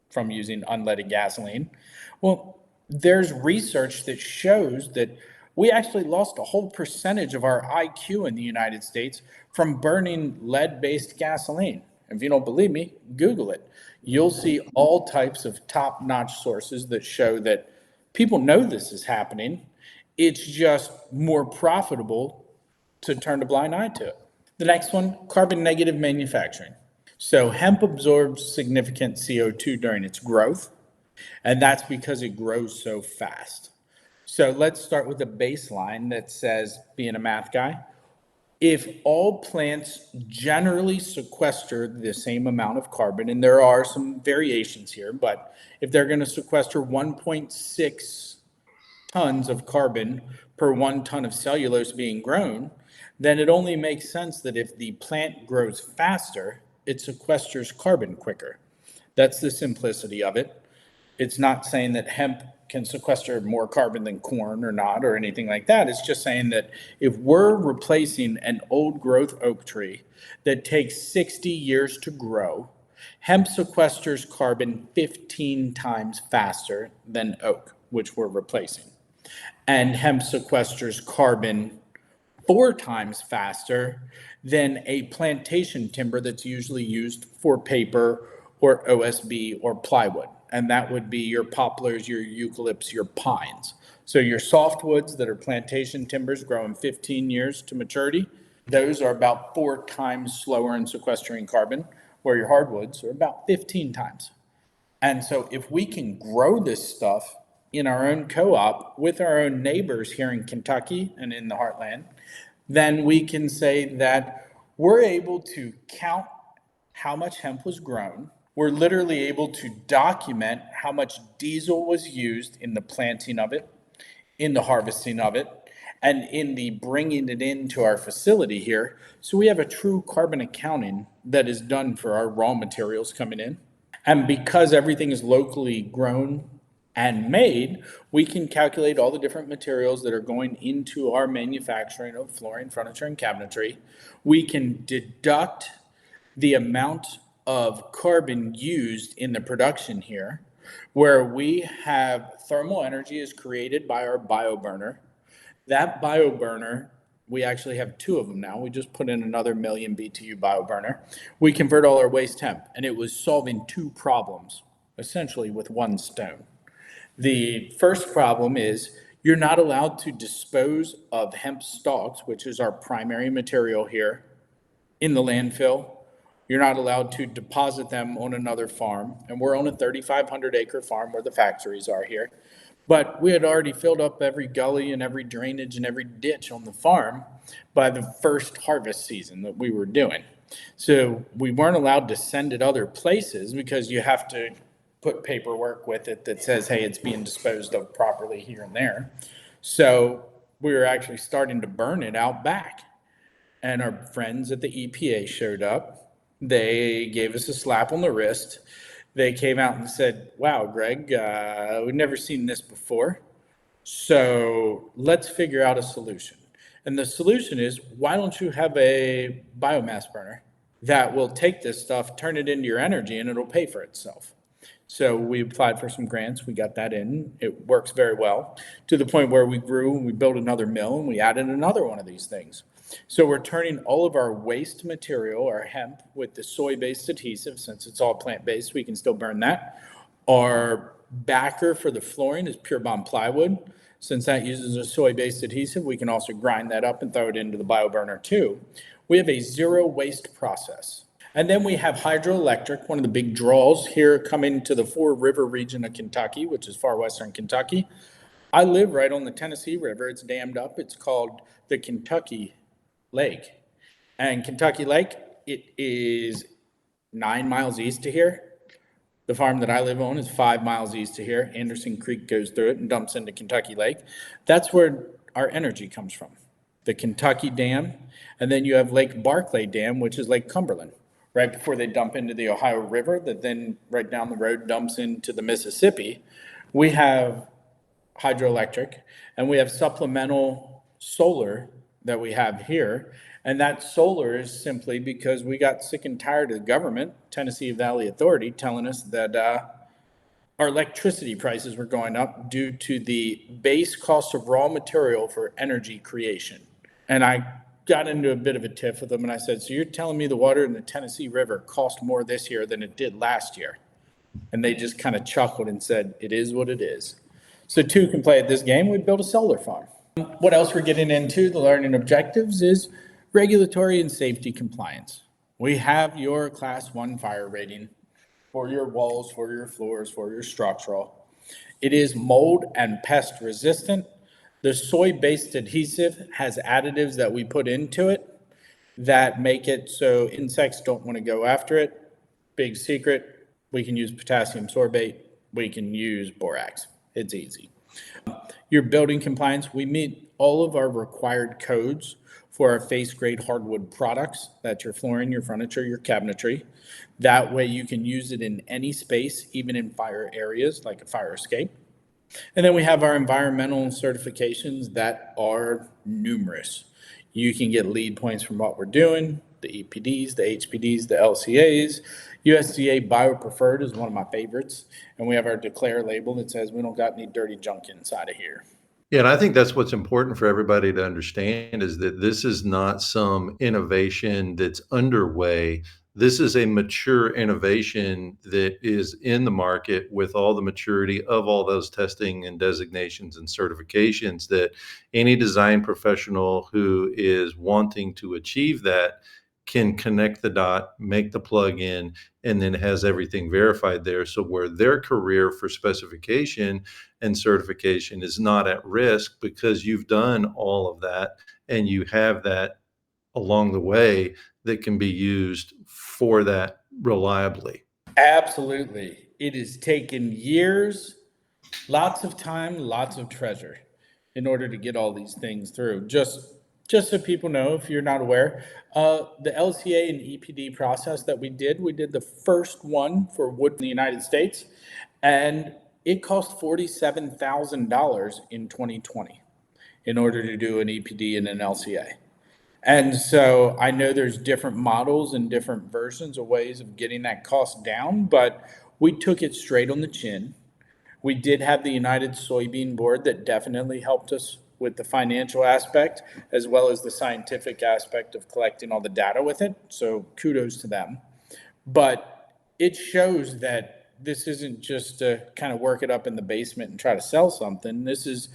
from using unleaded gasoline. Well, there's research that shows that we actually lost a whole percentage of our IQ in the United States from burning lead-based gasoline. If you don't believe me, Google it. You'll see all types of top-notch sources that show that people know this is happening. It's just more profitable to turn a blind eye to it. The next one, carbon negative manufacturing. So hemp absorbs significant CO2 during its growth, and that's because it grows so fast. So let's start with a baseline that says, being a math guy, if all plants generally sequester the same amount of carbon, and there are some variations here, but if they're going to sequester 1.6 tons of carbon per 1 ton of cellulose being grown, then it only makes sense that if the plant grows faster, it sequesters carbon quicker. That's the simplicity of it. It's not saying that hemp can sequester more carbon than corn or not, or anything like that. It's just saying that if we're replacing an old growth oak tree that takes 60 years to grow, hemp sequesters carbon 15 times faster than oak, which we're replacing. And hemp sequesters carbon 4 times faster than a plantation timber that's usually used for paper or OSB or plywood. And that would be your poplars, your eucalypts, your pines. So your softwoods that are plantation timbers growing 15 years to maturity, those are about 4 times slower in sequestering carbon, where your hardwoods are about 15 times. And so if we can grow this stuff in our own co-op with our own neighbors here in Kentucky and in the heartland, then we can say that we're able to count how much hemp was grown. We're literally able to document how much diesel was used in the planting of it, in the harvesting of it, and in the bringing it into our facility here. So we have a true carbon accounting that is done for our raw materials coming in. And because everything is locally grown and made, we can calculate all the different materials that are going into our manufacturing of flooring, furniture, and cabinetry. We can deduct the amount of carbon used in the production here, where we have thermal energy is created by our bioburner. That bioburner, we actually have 2 of them now. We just put in another 1 million BTU bioburner. We convert all our waste hemp, and it was solving 2 problems, essentially with 1 stone. The first problem is you're not allowed to dispose of hemp stalks, which is our primary material here, in the landfill You're not allowed to deposit them on another farm. And we're on a 3,500 acre farm where the factories are here. But we had already filled up every gully and every drainage and every ditch on the farm by the first harvest season that we were doing. So we weren't allowed to send it other places because you have to put paperwork with it that says, hey, it's being disposed of properly here and there. So we were actually starting to burn it out back. And our friends at the EPA showed up. They gave us a slap on the wrist. They came out and said, wow, Greg, we've never seen this before. So let's figure out a solution. And the solution is, why don't you have a biomass burner that will take this stuff, turn it into your energy, and it'll pay for itself? So we applied for some grants. We got that in. It works very well to the point where we grew and we built another mill and we added another one of these things. So we're turning all of our waste material, our hemp, with the soy-based adhesive. Since it's all plant-based, we can still burn that. Our backer for the flooring is Pure Bond plywood. Since that uses a soy-based adhesive, we can also grind that up and throw it into the bioburner too. We have a zero waste process. And then we have hydroelectric, one of the big draws here coming to the Four River region of Kentucky, which is far western Kentucky. I live right on the Tennessee River. It's dammed up. It's called the Kentucky Lake. And Kentucky Lake, it is 9 miles east of here. The farm that I live on is 5 miles east of here. Anderson Creek goes through it and dumps into Kentucky Lake. That's where our energy comes from. The Kentucky Dam, and then you have Lake Barclay Dam, which is Lake Cumberland, right before they dump into the Ohio River that then right down the road dumps into the Mississippi. We have hydroelectric, and we have supplemental solar that we have here. And that solar is simply because we got sick and tired of the government, Tennessee Valley Authority, telling us that our electricity prices were going up due to the base cost of raw material for energy creation. And I got into a bit of a tiff with them, and I said, so you're telling me the water in the Tennessee River cost more this year than it did last year? And they just kind of chuckled and said, it is what it is. So two can play at this game. We built a solar farm. What else we're getting into, the learning objectives, is regulatory and safety compliance. We have your class 1 fire rating for your walls, for your floors, for your structural. It is mold and pest resistant. The soy-based adhesive has additives that we put into it that make it so insects don't want to go after it. Big secret, we can use potassium sorbate, we can use borax. It's easy. Your building compliance, we meet all of our required codes for our face grade hardwood products. That's your flooring, your furniture, your cabinetry. That way you can use it in any space, even in fire areas like a fire escape. And then we have our environmental certifications that are numerous. You can get lead points from what we're doing, the EPDs, the HPDs, the LCAs. USDA BioPreferred is one of my favorites. And we have our declare label that says we don't got any dirty junk inside of here. Yeah, and I think that's what's important for everybody to understand is that this is not some innovation that's underway. This is a mature innovation that is in the market with all the maturity of all those testing and designations and certifications that any design professional who is wanting to achieve that can connect the dot, make the plug in, and then has everything verified there. So where their career for specification and certification is not at risk because you've done all of that and you have that along the way that can be used for that reliably. Absolutely. It has taken years, lots of time, lots of treasure in order to get all these things through. Just so people know, if you're not aware, the LCA and EPD process that we did the first one for wood in the United States, and it cost $47,000 in 2020 in order to do an EPD and an LCA. And so I know there's different models and different versions of ways of getting that cost down, but we took it straight on the chin. We did have the United Soybean Board that definitely helped us with the financial aspect as well as the scientific aspect of collecting all the data with it. So kudos to them. But it shows that this isn't just to kind of work it up in the basement and try to sell something. This is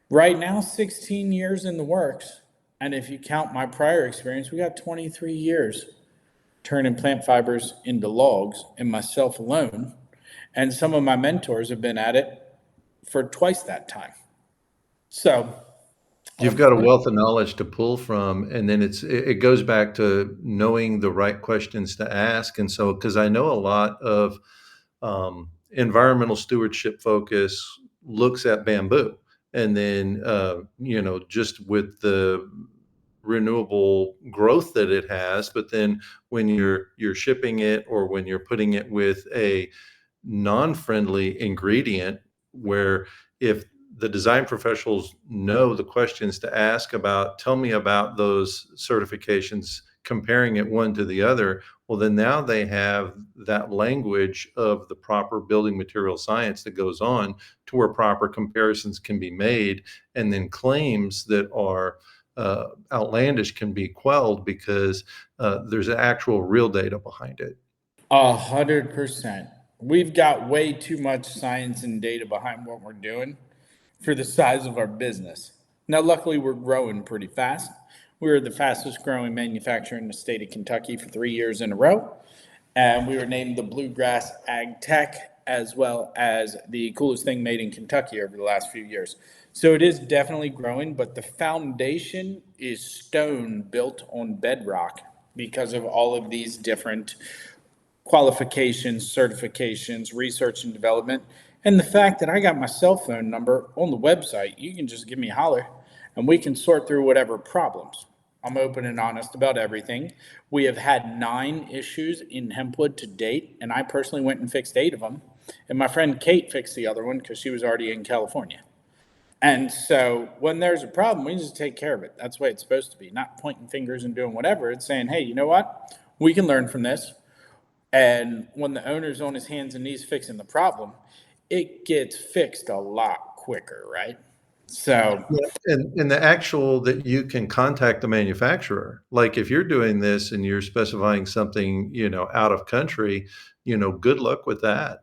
right now 16 years in the works. And if you count my prior experience, we got 23 years turning plant fibers into logs, and myself alone. And some of my mentors have been at it for twice that time. So, You've got a wealth of knowledge to pull from, and then it goes back to knowing the right questions to ask. And so, because I know a lot of environmental stewardship focus looks at bamboo, and then just with the renewable growth that it has, but then when you're shipping it or when you're putting it with a non-friendly ingredient, where if the design professionals know the questions to ask about, tell me about those certifications, comparing it one to the other, well, then now they have that language of the proper building material science that goes on to where proper comparisons can be made, and then claims that are outlandish can be quelled because there's actual real data behind it. 100%. We've got way too much science and data behind what we're doing for the size of our business. Now, luckily, we're growing pretty fast. We were the fastest growing manufacturer in the state of Kentucky for 3 years in a row. And we were named the Bluegrass Ag Tech, as well as the coolest thing made in Kentucky over the last few years. So it is definitely growing, but the foundation is stone built on bedrock because of all of these different qualifications, certifications, research and development, and the fact that I got my cell phone number on the website. You can just give me a holler and we can sort through whatever problems. I'm open and honest about everything. We have had 9 issues in HempWood to date, and I personally went and fixed 8 of them. And my friend Kate fixed the other one because she was already in California. And so when there's a problem, we just take care of it. That's the way it's supposed to be, not pointing fingers and doing whatever. It's saying, hey, you know what? We can learn from this. And when the owner's on his hands and knees fixing the problem, it gets fixed a lot quicker, right? So, and the actual that you can contact the manufacturer, like if you're doing this and you're specifying something, out of country, good luck with that.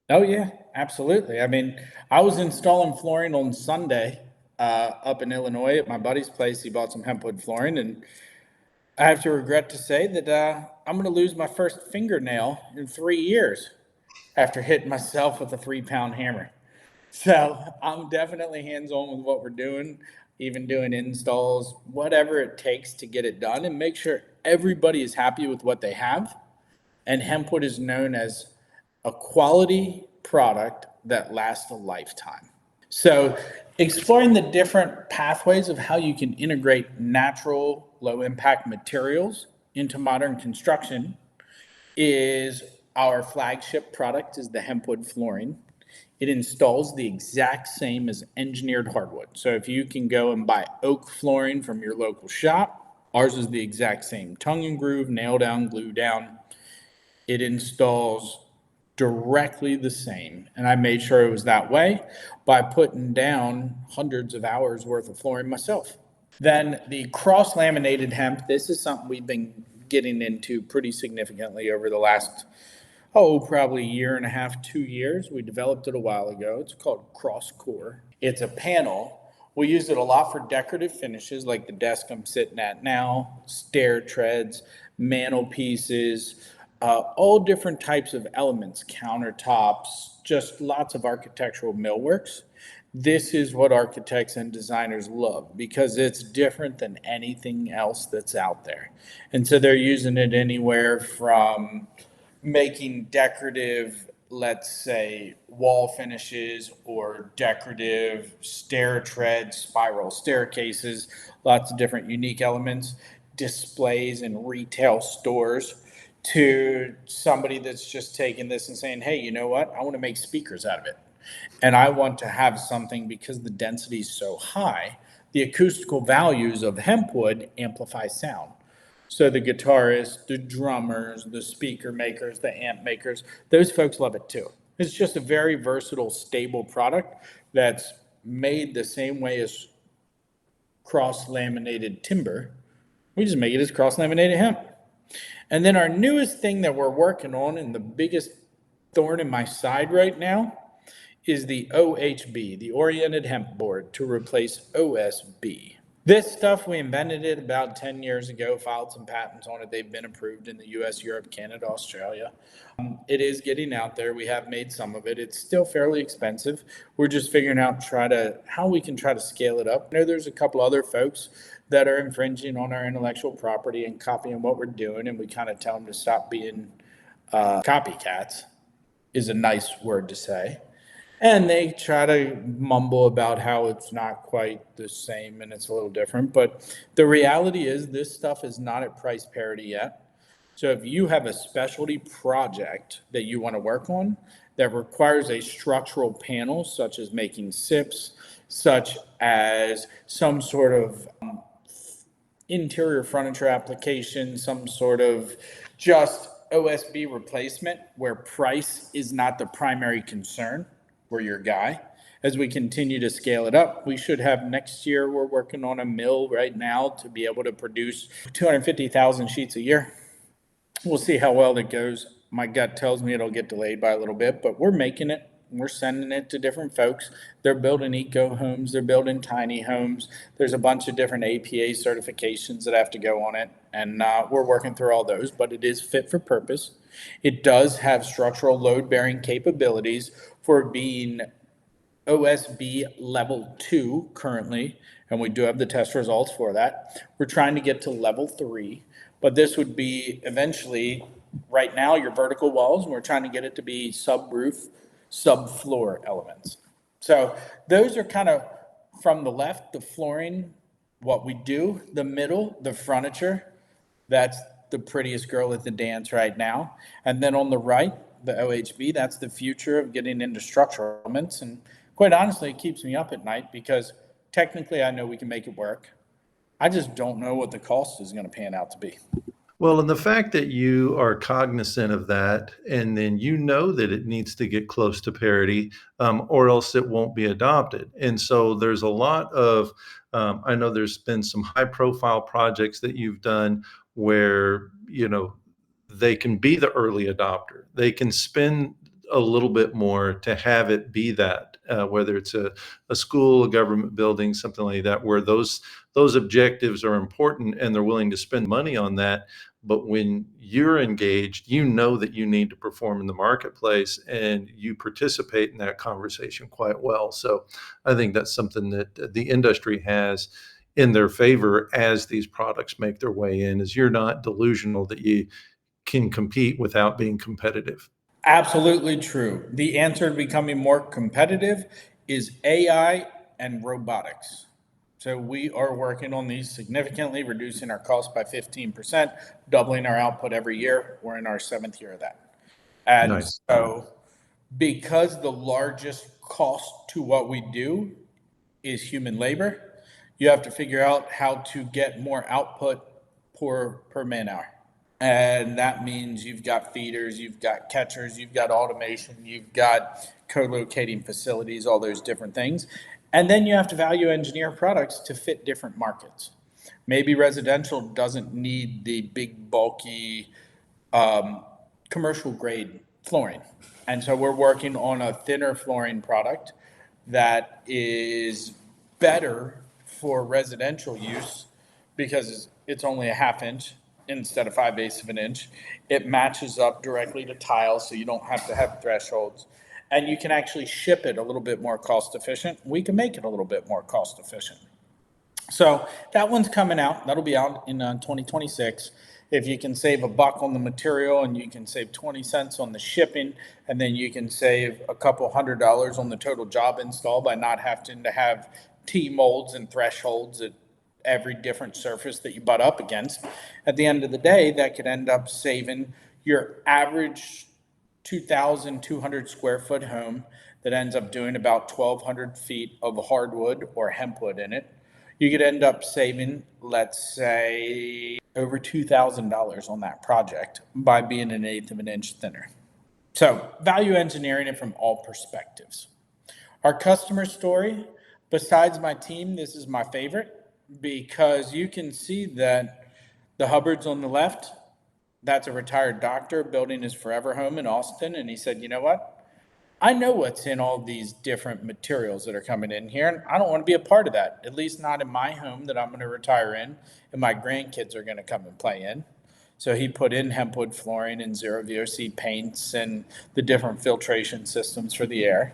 oh yeah, absolutely. I mean, I was installing flooring on Sunday up in Illinois at my buddy's place. He bought some hempwood flooring, and I have to regret to say that I'm going to lose my first fingernail in 3 years after hitting myself with a 3-pound hammer. So I'm definitely hands-on with what we're doing, even doing installs, whatever it takes to get it done and make sure everybody is happy with what they have. And hempwood is known as a quality product that lasts a lifetime. So exploring the different pathways of how you can integrate natural low-impact materials into modern construction is our flagship product, is the hempwood flooring. It installs the exact same as engineered hardwood. So if you can go and buy oak flooring from your local shop, ours is the exact same. Tongue and groove, nail down, glue down. It installs directly the same. And I made sure it was that way by putting down hundreds of hours worth of flooring myself. Then the cross-laminated hemp, this is something we've been getting into pretty significantly over the last probably a year and a half, 2 years. We developed it a while ago. It's called Cross Core. It's a panel. We use it a lot for decorative finishes like the desk I'm sitting at now, stair treads, mantelpieces, all different types of elements, countertops, just lots of architectural millworks. This is what architects and designers love because it's different than anything else that's out there. And so they're using it anywhere from making decorative, let's say, wall finishes or decorative stair treads, spiral staircases, lots of different unique elements, displays in retail stores, to somebody that's just taking this and saying, hey, you know what? I want to make speakers out of it. And I want to have something because the density is so high. The acoustical values of hempwood amplify sound. So the guitarists, the drummers, the speaker makers, the amp makers, those folks love it too. It's just a very versatile, stable product that's made the same way as cross-laminated timber. We just make it as cross-laminated hemp. And then our newest thing that we're working on, and the biggest thorn in my side right now, is the OHB, the Oriented Hemp Board, to replace OSB. This stuff, we invented it about 10 years ago, filed some patents on it. They've been approved in the US, Europe, Canada, Australia. It is getting out there. We have made some of it. It's still fairly expensive. We're just figuring out how we can try to scale it up. I know there's a couple other folks that are infringing on our intellectual property and copying what we're doing, and we kind of tell them to stop being copycats, is a nice word to say. And they try to mumble about how it's not quite the same and it's a little different. But the reality is, this stuff is not at price parity yet. So if you have a specialty project that you want to work on that requires a structural panel, such as making SIPs, such as some sort of interior furniture application, some sort of just OSB replacement where price is not the primary concern, we're your guy. As we continue to scale it up, we should have next year, we're working on a mill right now to be able to produce 250,000 sheets a year. We'll see how well that goes. My gut tells me it'll get delayed by a little bit, but we're making it. We're sending it to different folks. They're building eco homes. They're building tiny homes. There's a bunch of different APA certifications that have to go on it. And we're working through all those, but it is fit for purpose. It does have structural load bearing capabilities for being OSB level 2 currently, and we do have the test results for that. We're trying to get to level 3, but this would be eventually, right now, your vertical walls, and we're trying to get it to be sub-roof, sub-floor elements. So those are kind of, from the left, the flooring, what we do, the middle, the furniture, that's the prettiest girl at the dance right now. And then on the right, the OHB, that's the future of getting into structural elements. And quite honestly, it keeps me up at night because technically I know we can make it work. I just don't know what the cost is going to pan out to be. Well, and the fact that you are cognizant of that, and then you know that it needs to get close to parity, or else it won't be adopted. And so there's a lot of, I know there's been some high profile projects that you've done where, they can be the early adopter. They can spend a little bit more to have it be that, whether it's a school, a government building, something like that, where those objectives are important and they're willing to spend money on that. But when you're engaged, you know that you need to perform in the marketplace and you participate in that conversation quite well. So I think that's something that the industry has in their favor as these products make their way in, is you're not delusional that you can compete without being competitive. Absolutely true. The answer to becoming more competitive is AI and robotics. So we are working on these significantly, reducing our cost by 15%, doubling our output every year. We're in our 7th year of that. And Nice. so because the largest cost to what we do is human labor, you have to figure out how to get more output per man hour. And that means you've got feeders, you've got catchers, you've got automation, you've got co-locating facilities, all those different things. And then you have to value engineer products to fit different markets. Maybe residential doesn't need the big, bulky, commercial grade flooring. And so we're working on a thinner flooring product that is better for residential use because it's only a 1/2 inch instead of 5/8 of an inch. It matches up directly to tile, so you don't have to have thresholds. And you can actually ship it a little bit more cost efficient. We can make it a little bit more cost efficient. So that one's coming out. That'll be out in 2026. If you can save $1 on the material and you can save 20 cents on the shipping, and then you can save a couple $100 on the total job install by not having to have T-molds and thresholds at every different surface that you butt up against. At the end of the day, that could end up saving your average 2,200 square foot home that ends up doing about 1,200 feet of hardwood or hempwood in it. You could end up saving, let's say, over $2,000 on that project by being 1/8 of an inch thinner. So value engineering it from all perspectives. Our customer story, besides my team, this is my favorite because you can see that the Hubbard's on the left, that's a retired doctor building his forever home in Austin. And he said, you know what? I know what's in all these different materials that are coming in here, and I don't want to be a part of that, at least not in my home that I'm going to retire in, and my grandkids are going to come and play in. So he put in HempWood flooring and Zero-VOC paints and the different filtration systems for the air.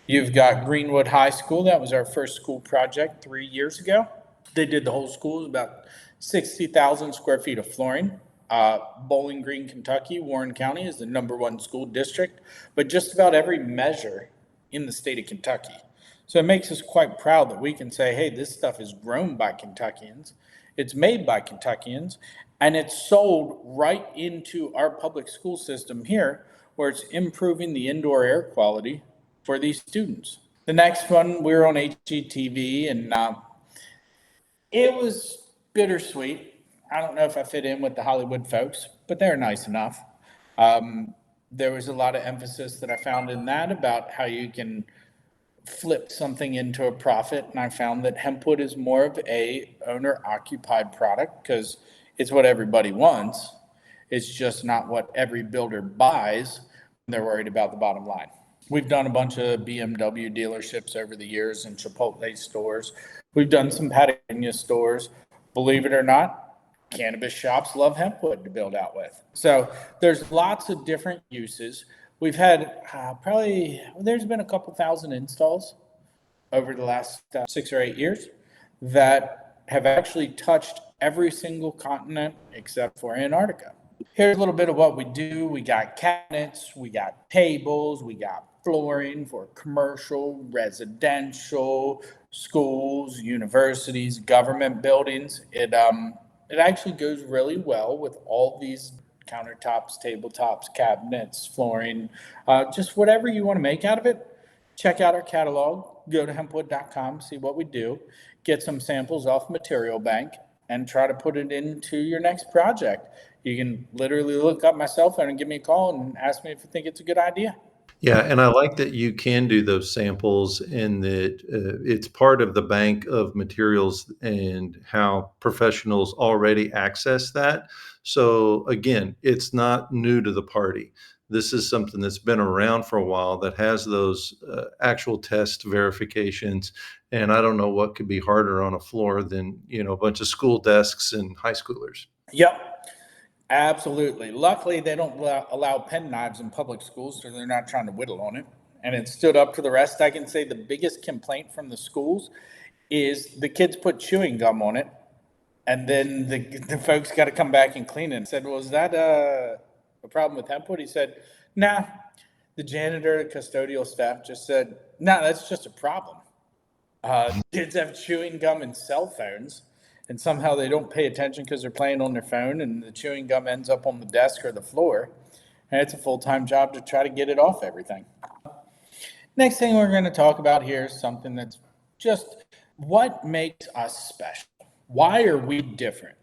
You've got Greenwood High School. That was our first school project 3 years ago. They did the whole school, about 60,000 square feet of flooring. Bowling Green, Kentucky, Warren County is the #1 school district, but just about every measure in the state of Kentucky. So it makes us quite proud that we can say, hey, this stuff is grown by Kentuckians, it's made by Kentuckians, and it's sold right into our public school system here, where it's improving the indoor air quality for these students. The next one, we were on HGTV, and it was bittersweet. I don't know if I fit in with the Hollywood folks, but they're nice enough. There was a lot of emphasis that I found in that about how you can flip something into a profit. And I found that HempWood is more of a owner-occupied product because it's what everybody wants. It's just not what every builder buys when they're worried about the bottom line. We've done a bunch of BMW dealerships over the years and Chipotle stores. We've done some Patagonia stores. Believe it or not, cannabis shops love HempWood to build out with. So there's lots of different uses. We've had there's been a couple thousand installs over the last 6 or 8 years that have actually touched every single continent except for Antarctica. Here's a little bit of what we do. We got cabinets, we got tables, we got flooring for commercial, residential, schools, universities, government buildings. It actually goes really well with all these countertops, tabletops, cabinets, flooring, just whatever you want to make out of it. Check out our catalog, go to hempwood.com, see what we do, get some samples off Material Bank, and try to put it into your next project. You can literally look up my cell phone and give me a call and ask me if you think it's a good idea. Yeah, and I like that you can do those samples and that it's part of the bank of materials and how professionals already access that. So again, it's not new to the party. This is something that's been around for a while that has those actual test verifications. And I don't know what could be harder on a floor than, a bunch of school desks and high schoolers. Yep. Absolutely. Luckily, they don't allow pen knives in public schools, so they're not trying to whittle on it. And it stood up to the rest. I can say the biggest complaint from the schools is the kids put chewing gum on it, and then the folks got to come back and clean it. And said, well, is that a problem with HempWood? He said, nah. The janitor, custodial staff just said, nah, that's just a problem. Kids have chewing gum and cell phones, and somehow they don't pay attention because they're playing on their phone, and the chewing gum ends up on the desk or the floor. And it's a full-time job to try to get it off everything. Next thing we're going to talk about here is something that's just what makes us special. Why are we different?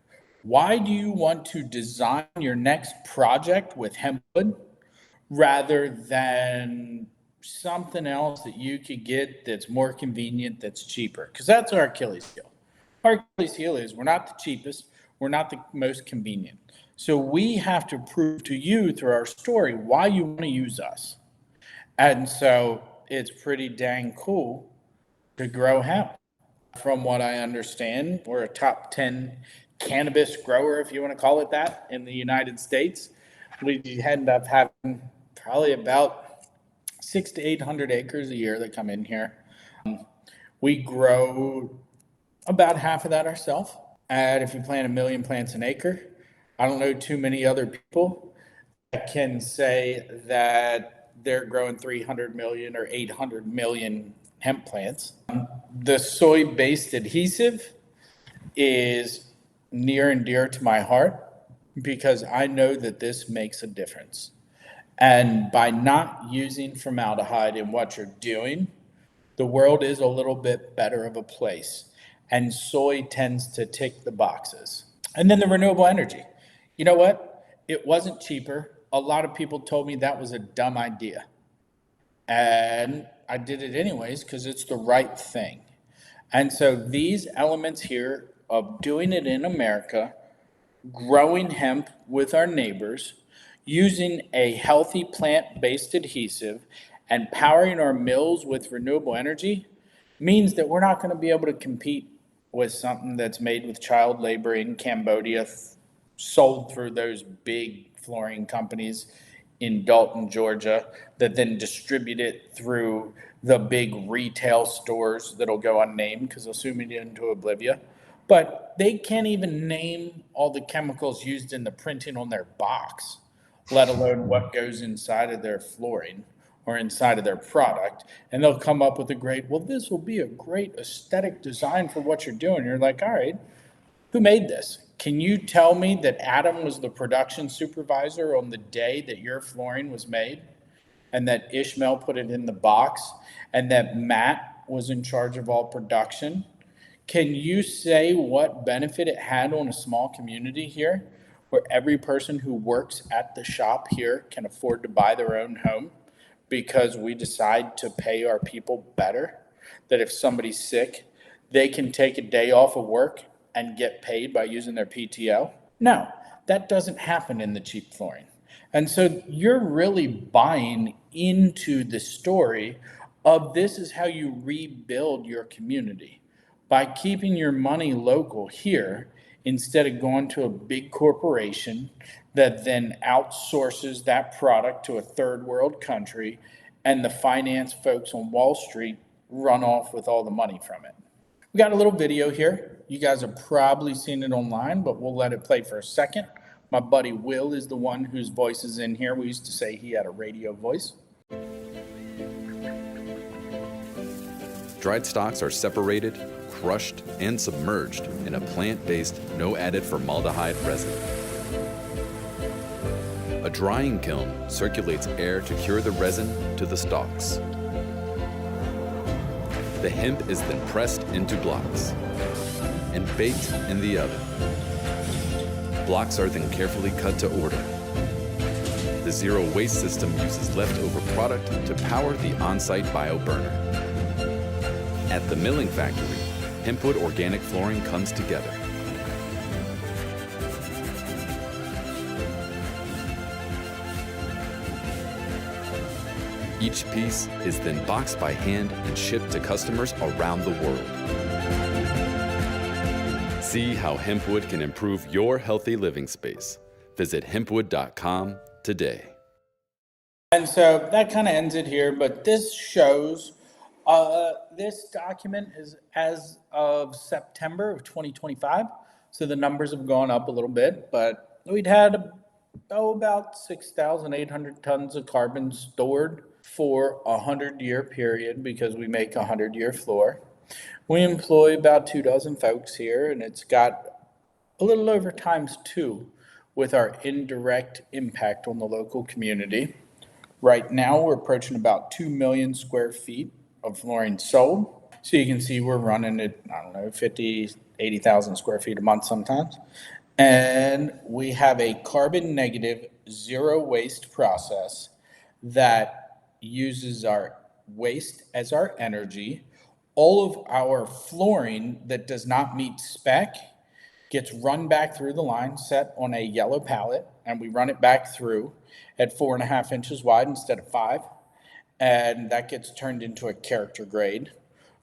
Why do you want to design your next project with HempWood rather than something else that you could get that's more convenient, that's cheaper? Because that's our Achilles heel. Our Achilles heel is we're not the cheapest, we're not the most convenient. So we have to prove to you through our story why you want to use us. And so it's pretty dang cool to grow hemp. From what I understand, we're a top 10 cannabis grower, if you want to call it that, in the United States. We end up having probably about 600 to 800 acres a year that come in here. We grow about half of that ourselves. And if you plant 1 million plants an acre, I don't know too many other people that can say that they're growing 300 million or 800 million hemp plants. The soy-based adhesive is near and dear to my heart because I know that this makes a difference. And by not using formaldehyde in what you're doing, the world is a little bit better of a place. And soy tends to tick the boxes. And then the renewable energy. You know what? It wasn't cheaper. A lot of people told me that was a dumb idea. And I did it anyways because it's the right thing. And so these elements here of doing it in America, growing hemp with our neighbors, using a healthy plant-based adhesive, And powering our mills with renewable energy means that we're not going to be able to compete with something that's made with child labor in Cambodia, sold through those big flooring companies in Dalton, Georgia, that then distribute it through the big retail stores that'll go unnamed because they'll sue me into oblivion. But they can't even name all the chemicals used in the printing on their box, let alone what goes inside of their flooring or inside of their product. And they'll come up with this will be a great aesthetic design for what you're doing. You're like, all right, who made this? Can you tell me that Adam was the production supervisor on the day that your flooring was made, and that Ishmael put it in the box, and that Matt was in charge of all production? Can you say what benefit it had on a small community here, where every person who works at the shop here can afford to buy their own home because we decide to pay our people better? That if somebody's sick, they can take a day off of work and get paid by using their PTO? No, that doesn't happen in the cheap flooring. And so you're really buying into the story of this is how you rebuild your community, by keeping your money local here instead of going to a big corporation that then outsources that product to a third world country, and the finance folks on Wall Street run off with all the money from it. We got a little video here. You guys have probably seen it online, but we'll let it play for a second. My buddy Will is the one whose voice is in here. We used to say he had a radio voice. Dried stalks are separated, crushed, and submerged in a plant-based, no-added formaldehyde resin. A drying kiln circulates air to cure the resin to the stalks. The hemp is then pressed into blocks and baked in the oven. Blocks are then carefully cut to order. The zero-waste system uses leftover product to power the on-site bio-burner. At the milling factory, HempWood organic flooring comes together. Each piece is then boxed by hand and shipped to customers around the world. See how HempWood can improve your healthy living space. Visit hempwood.com today. And so that kind of ends it here, but this shows, this document is as of September of 2025. So the numbers have gone up a little bit, but we'd had about 6,800 tons of carbon stored for a 100-year period because we make a 100-year floor. We employ about 24 folks here, and it's got a little over times 2 with our indirect impact on the local community. Right now, we're approaching about 2 million square feet of flooring sold. So you can see we're running at, 50, 80,000 square feet a month sometimes. And we have a carbon negative zero waste process that uses our waste as our energy. All of our flooring that does not meet spec gets run back through the line, set on a yellow pallet, and we run it back through at 4.5 inches wide instead of 5. And that gets turned into a character grade.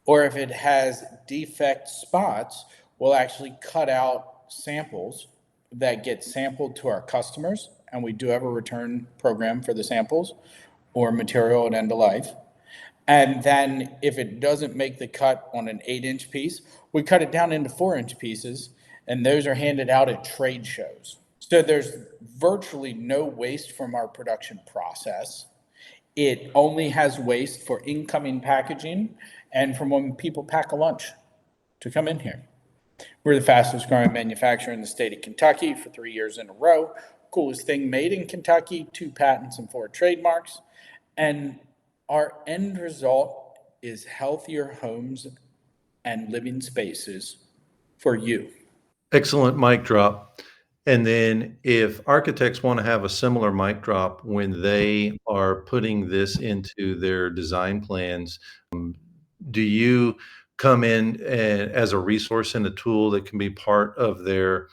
Or if it has defect spots, we'll actually cut out samples that get sampled to our customers. And we do have a return program for the samples or material at end of life. And then if it doesn't make the cut on an 8-inch piece, we cut it down into 4-inch pieces, and those are handed out at trade shows. So there's virtually no waste from our production process. It only has waste for incoming packaging and from when people pack a lunch to come in here. We're the fastest growing manufacturer in the state of Kentucky for 3 years in a row. Coolest thing made in Kentucky, 2 patents and 4 trademarks. And our end result is healthier homes and living spaces for you. Excellent mic drop. And then if architects want to have a similar mic drop when they are putting this into their design plans, do you come in as a resource and a tool that can be part of their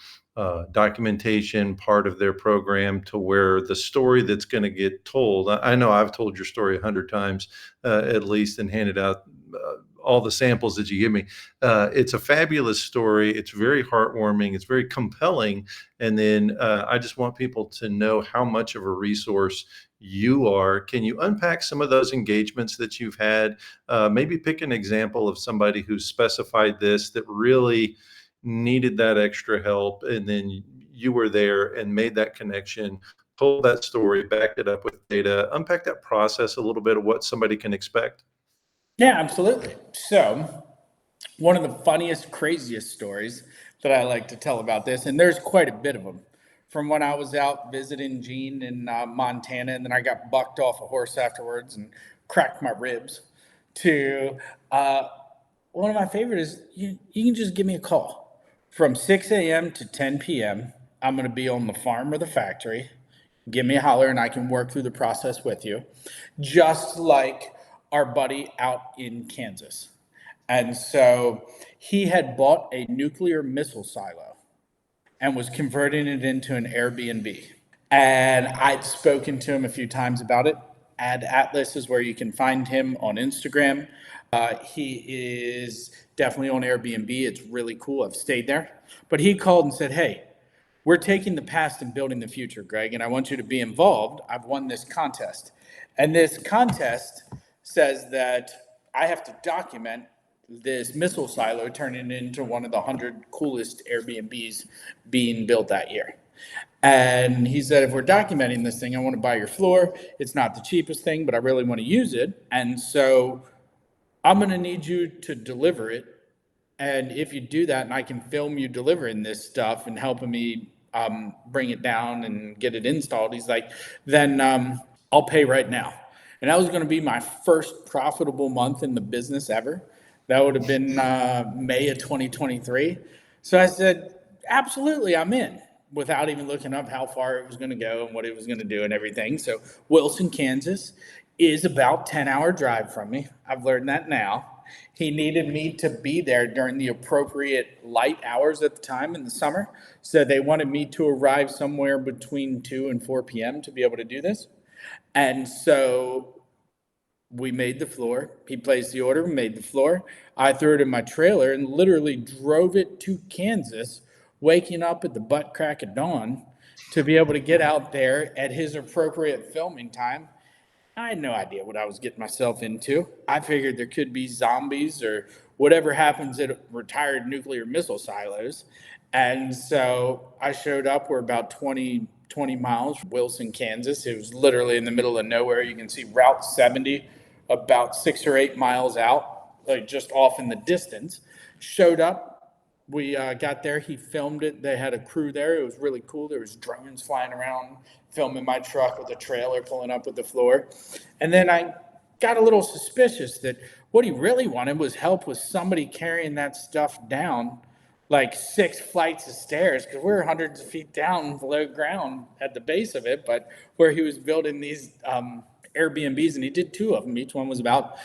documentation part of their program to where the story that's going to get told. I know I've told your story 100 times at least and handed out all the samples that you give me. It's a fabulous story. It's very heartwarming. It's very compelling. And then I just want people to know how much of a resource you are. Can you unpack some of those engagements that you've had? Maybe pick an example of somebody who specified this that really needed that extra help, and then you were there and made that connection, told that story, backed it up with data. Unpack that process a little bit of what somebody can expect. Yeah, absolutely. So one of the funniest, craziest stories that I like to tell about this, and there's quite a bit of them, from when I was out visiting Gene in Montana, and then I got bucked off a horse afterwards and cracked my ribs, to one of my favorites is you can just give me a call. From 6 a.m. to 10 p.m., I'm going to be on the farm or the factory. Give me a holler and I can work through the process with you. Just like our buddy out in Kansas. And so he had bought a nuclear missile silo and was converting it into an Airbnb. And I'd spoken to him a few times about it. Ad Atlas is where you can find him on Instagram. He is definitely on Airbnb. It's really cool. I've stayed there. But he called and said, hey, we're taking the past and building the future, Greg, and I want you to be involved. I've won this contest. And this contest says that I have to document this missile silo turning into one of the 100 coolest Airbnbs being built that year. And he said, if we're documenting this thing, I want to buy your floor. It's not the cheapest thing, but I really want to use it. And so I'm going to need you to deliver it. And if you do that and I can film you delivering this stuff and helping me bring it down and get it installed, he's like, then I'll pay right now. And that was going to be my first profitable month in the business ever. That would have been May of 2023. So I said, absolutely, I'm in, without even looking up how far it was going to go and what it was going to do and everything. So Wilson, Kansas is about 10-hour drive from me. I've learned that now. He needed me to be there during the appropriate light hours at the time in the summer. So they wanted me to arrive somewhere between 2 and 4 p.m. to be able to do this. And so we made the floor. He placed the order, made the floor. I threw it in my trailer and literally drove it to Kansas, waking up at the butt crack of dawn to be able to get out there at his appropriate filming time. I had no idea what I was getting myself into. I figured there could be zombies or whatever happens at retired nuclear missile silos. And so I showed up. We're about 20 miles from Wilson, Kansas. It was literally in the middle of nowhere. You can see Route 70 about 6 or 8 miles out, like just off in the distance. Showed up. We got there. He filmed it. They had a crew there. It was really cool. There was drones flying around, filming my truck with a trailer pulling up with the floor. And then I got a little suspicious that what he really wanted was help with somebody carrying that stuff down like 6 flights of stairs, because we're hundreds of feet down below ground at the base of it, but where he was building these Airbnbs, and he did 2 of them. Each one was about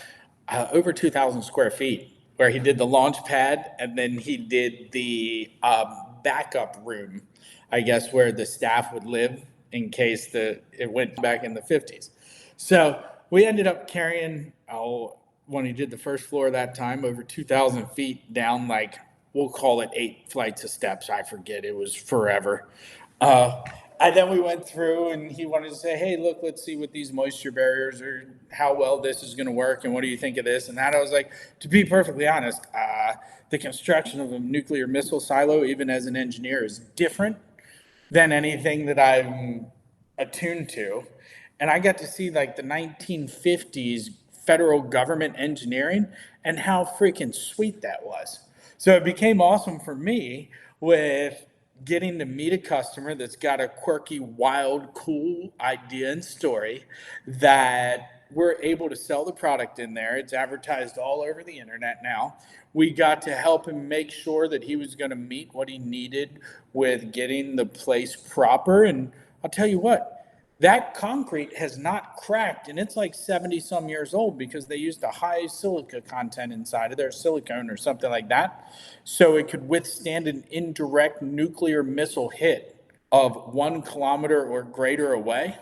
over 2,000 square feet, where he did the launch pad and then he did the backup room, I guess, where the staff would live in case it went back in the 50s. So we ended up carrying, when he did the first floor that time, over 2,000 feet down, like, we'll call it 8 flights of steps. I forget. It was forever. And then we went through and he wanted to say, hey, look, let's see what these moisture barriers are, how well this is going to work. And what do you think of this? And that, I was like, to be perfectly honest, the construction of a nuclear missile silo, even as an engineer, is different than anything that I'm attuned to. And I got to see like the 1950s federal government engineering and how freaking sweet that was. So it became awesome for me with getting to meet a customer that's got a quirky, wild, cool idea and story that we're able to sell the product in there. It's advertised all over the internet now. We got to help him make sure that he was going to meet what he needed with getting the place proper. And I'll tell you what, That concrete has not cracked, and it's like 70 some years old because they used a high silica content inside of there, silicone or something like that, so it could withstand an indirect nuclear missile hit of 1 kilometer or greater away.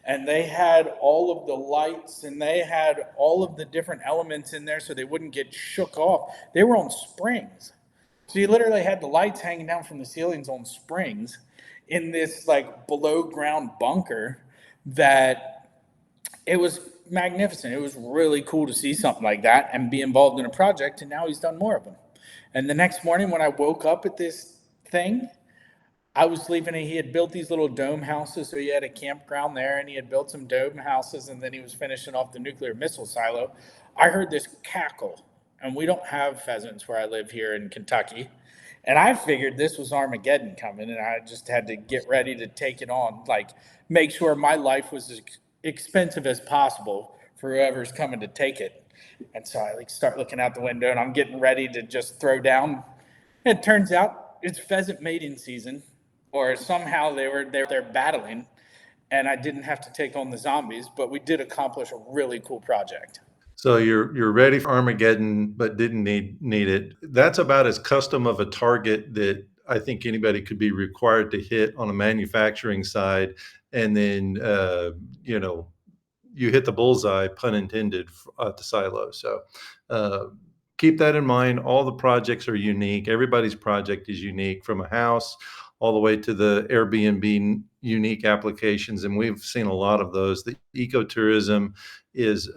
And they had all of the lights and they had all of the different elements in there so they wouldn't get shook off. They were on springs. So you literally had the lights hanging down from the ceilings on springs in this like below ground bunker that it was magnificent. It was really cool to see something like that and be involved in a project. And now he's done more of them. And the next morning when I woke up at this thing, I was sleeping and he had built these little dome houses. So he had a campground there and he had built some dome houses and then he was finishing off the nuclear missile silo. I heard this cackle, and we don't have pheasants where I live here in Kentucky. And I figured this was Armageddon coming, and I just had to get ready to take it on, like make sure my life was as expensive as possible for whoever's coming to take it. And so I like start looking out the window and I'm getting ready to just throw down. And it turns out it's pheasant mating season, or somehow they're battling, and I didn't have to take on the zombies, but we did accomplish a really cool project. So you're ready for Armageddon, but didn't need it. That's about as custom of a target that I think anybody could be required to hit on a manufacturing side, and then you hit the bullseye, pun intended, at the silo. So keep that in mind. All the projects are unique. Everybody's project is unique, from a house all the way to the Airbnb unique applications. And we've seen a lot of those. The ecotourism is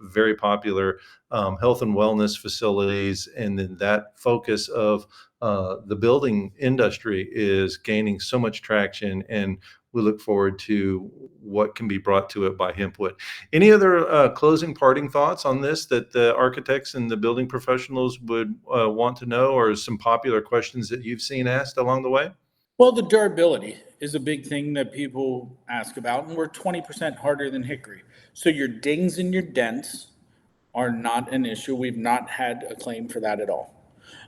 very popular, health and wellness facilities. And then that focus of the building industry is gaining so much traction. And we look forward to what can be brought to it by HempWood. Any other closing parting thoughts on this that the architects and the building professionals would want to know, or some popular questions that you've seen asked along the way? Well, the durability is a big thing that people ask about, and we're 20% harder than hickory. So your dings and your dents are not an issue. We've not had a claim for that at all.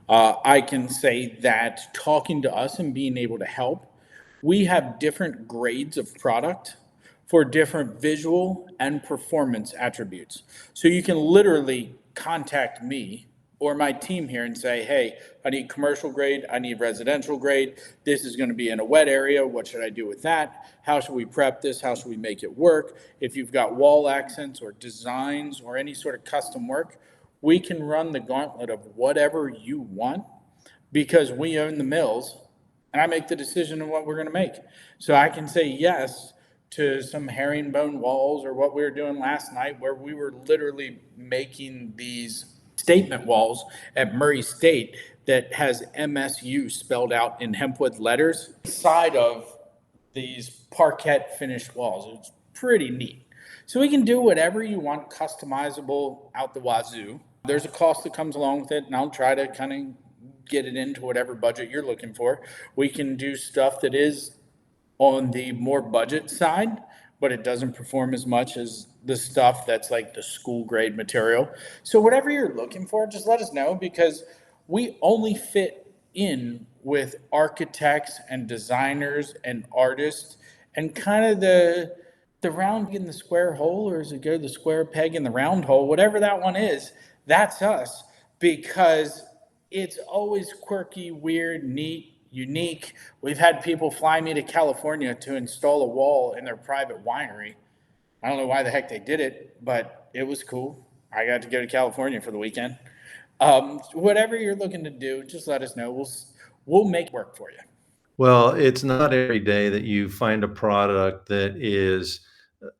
I can say that talking to us and being able to help, we have different grades of product for different visual and performance attributes. So you can literally contact me or my team here and say, hey, I need commercial grade, I need residential grade. This is going to be in a wet area. What should I do with that? How should we prep this? How should we make it work? If you've got wall accents or designs or any sort of custom work, we can run the gauntlet of whatever you want, because we own the mills and I make the decision of what we're going to make. So I can say yes to some herringbone walls, or what we were doing last night where we were literally making these statement walls at Murray State that has MSU spelled out in HempWood letters inside of these parquet finished walls. It's pretty neat. So we can do whatever you want, customizable out the wazoo. There's a cost that comes along with it, and I'll try to kind of get it into whatever budget you're looking for. We can do stuff that is on the more budget side, but it doesn't perform as much as the stuff that's like the school grade material. So whatever you're looking for, just let us know, because we only fit in with architects and designers and artists, and kind of the round in the square hole, or is it go the square peg in the round hole, whatever that one is, that's us, because it's always quirky, weird, neat, unique. We've had people fly me to California to install a wall in their private winery. I don't know why the heck they did it, but it was cool. I got to go to California for the weekend. Whatever you're looking to do, just let us know. We'll make it work for you. Well, it's not every day that you find a product that is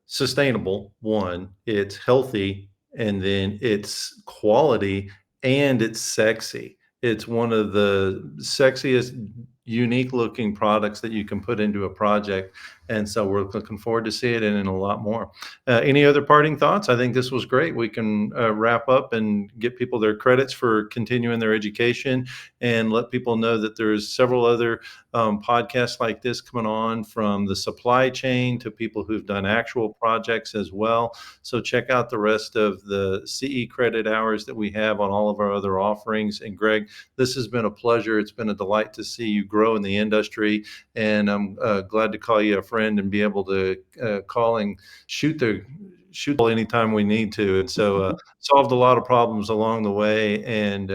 sustainable. One, it's healthy, and then it's quality, and it's sexy. It's one of the sexiest, unique looking products that you can put into a project. And so we're looking forward to see it and a lot more. Any other parting thoughts? I think this was great. We can wrap up and get people their credits for continuing their education, and let people know that there's several other podcasts like this coming on, from the supply chain to people who've done actual projects as well. So check out the rest of the CE credit hours that we have on all of our other offerings. And Greg, this has been a pleasure. It's been a delight to see you grow in the industry. And I'm glad to call you a friend and be able to call and shoot anytime we need to. And so solved a lot of problems along the way, and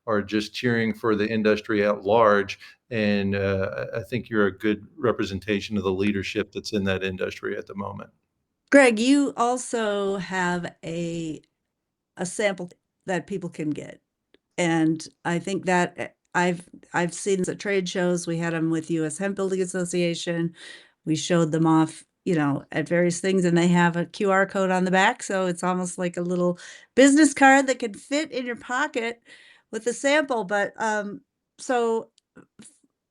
are just cheering for the industry at large. And I think you're a good representation of the leadership that's in that industry at the moment. Greg, you also have a sample that people can get. And I think that I've seen this at trade shows. We had them with US Hemp Building Association. We showed them off, at various things, and they have a QR code on the back. So it's almost like a little business card that can fit in your pocket with a sample. But so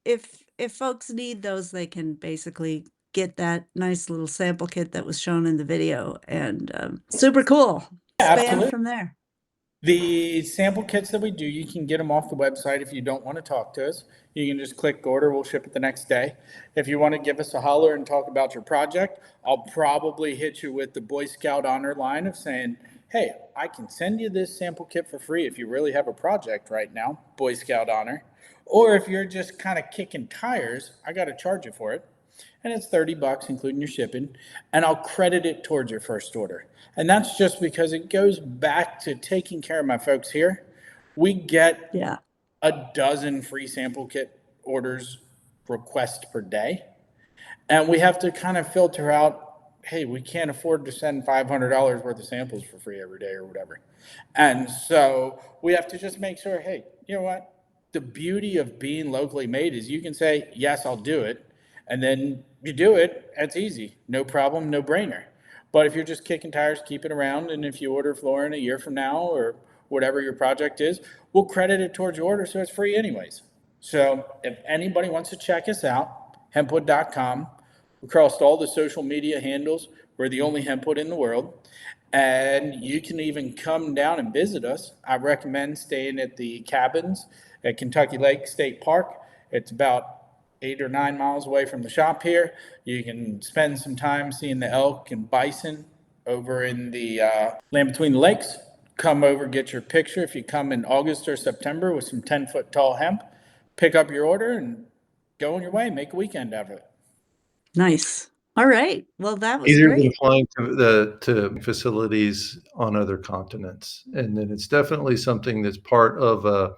if folks need those, they can basically get that nice little sample kit that was shown in the video, and super cool. Expand Absolutely. from there. The sample kits that we do, you can get them off the website. If you don't want to talk to us, you can just click order. We'll ship it the next day. If you want to give us a holler and talk about your project, I'll probably hit you with the Boy Scout honor line of saying, hey, I can send you this sample kit for free if you really have a project right now, Boy Scout honor. Or if you're just kind of kicking tires, I got to charge you for it. And it's $30, including your shipping, and I'll credit it towards your first order. And that's just because it goes back to taking care of my folks here. We get a dozen free sample kit orders requests per day. And we have to kind of filter out, hey, we can't afford to send $500 worth of samples for free every day or whatever. And so we have to just make sure, hey, you know what? The beauty of being locally made is you can say, yes, I'll do it. And then you do it, it's easy. No problem, no brainer. But if you're just kicking tires, keep it around. And if you order flooring a year from now or whatever your project is, we'll credit it towards your order so it's free anyways. So if anybody wants to check us out, hempwood.com. Across all the social media handles, we're the only hempwood in the world. And you can even come down and visit us. I recommend staying at the cabins at Kentucky Lake State Park. It's about 8 or 9 miles away from the shop here. You can spend some time seeing the elk and bison over in the land between the lakes. Come over, get your picture. If you come in August or September with some 10-foot tall hemp, pick up your order and go on your way. Make a weekend out of it. Nice. All right. Well, that was Easier than great. flying to facilities on other continents. And then it's definitely something that's part of a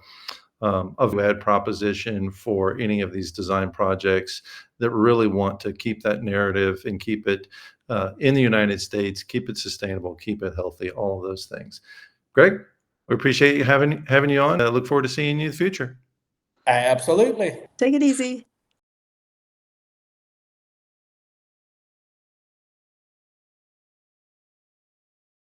ad proposition for any of these design projects that really want to keep that narrative and keep it in the United States, keep it sustainable, keep it healthy, all of those things. Greg, we appreciate you having you on. I look forward to seeing you in the future. Absolutely. Take it easy.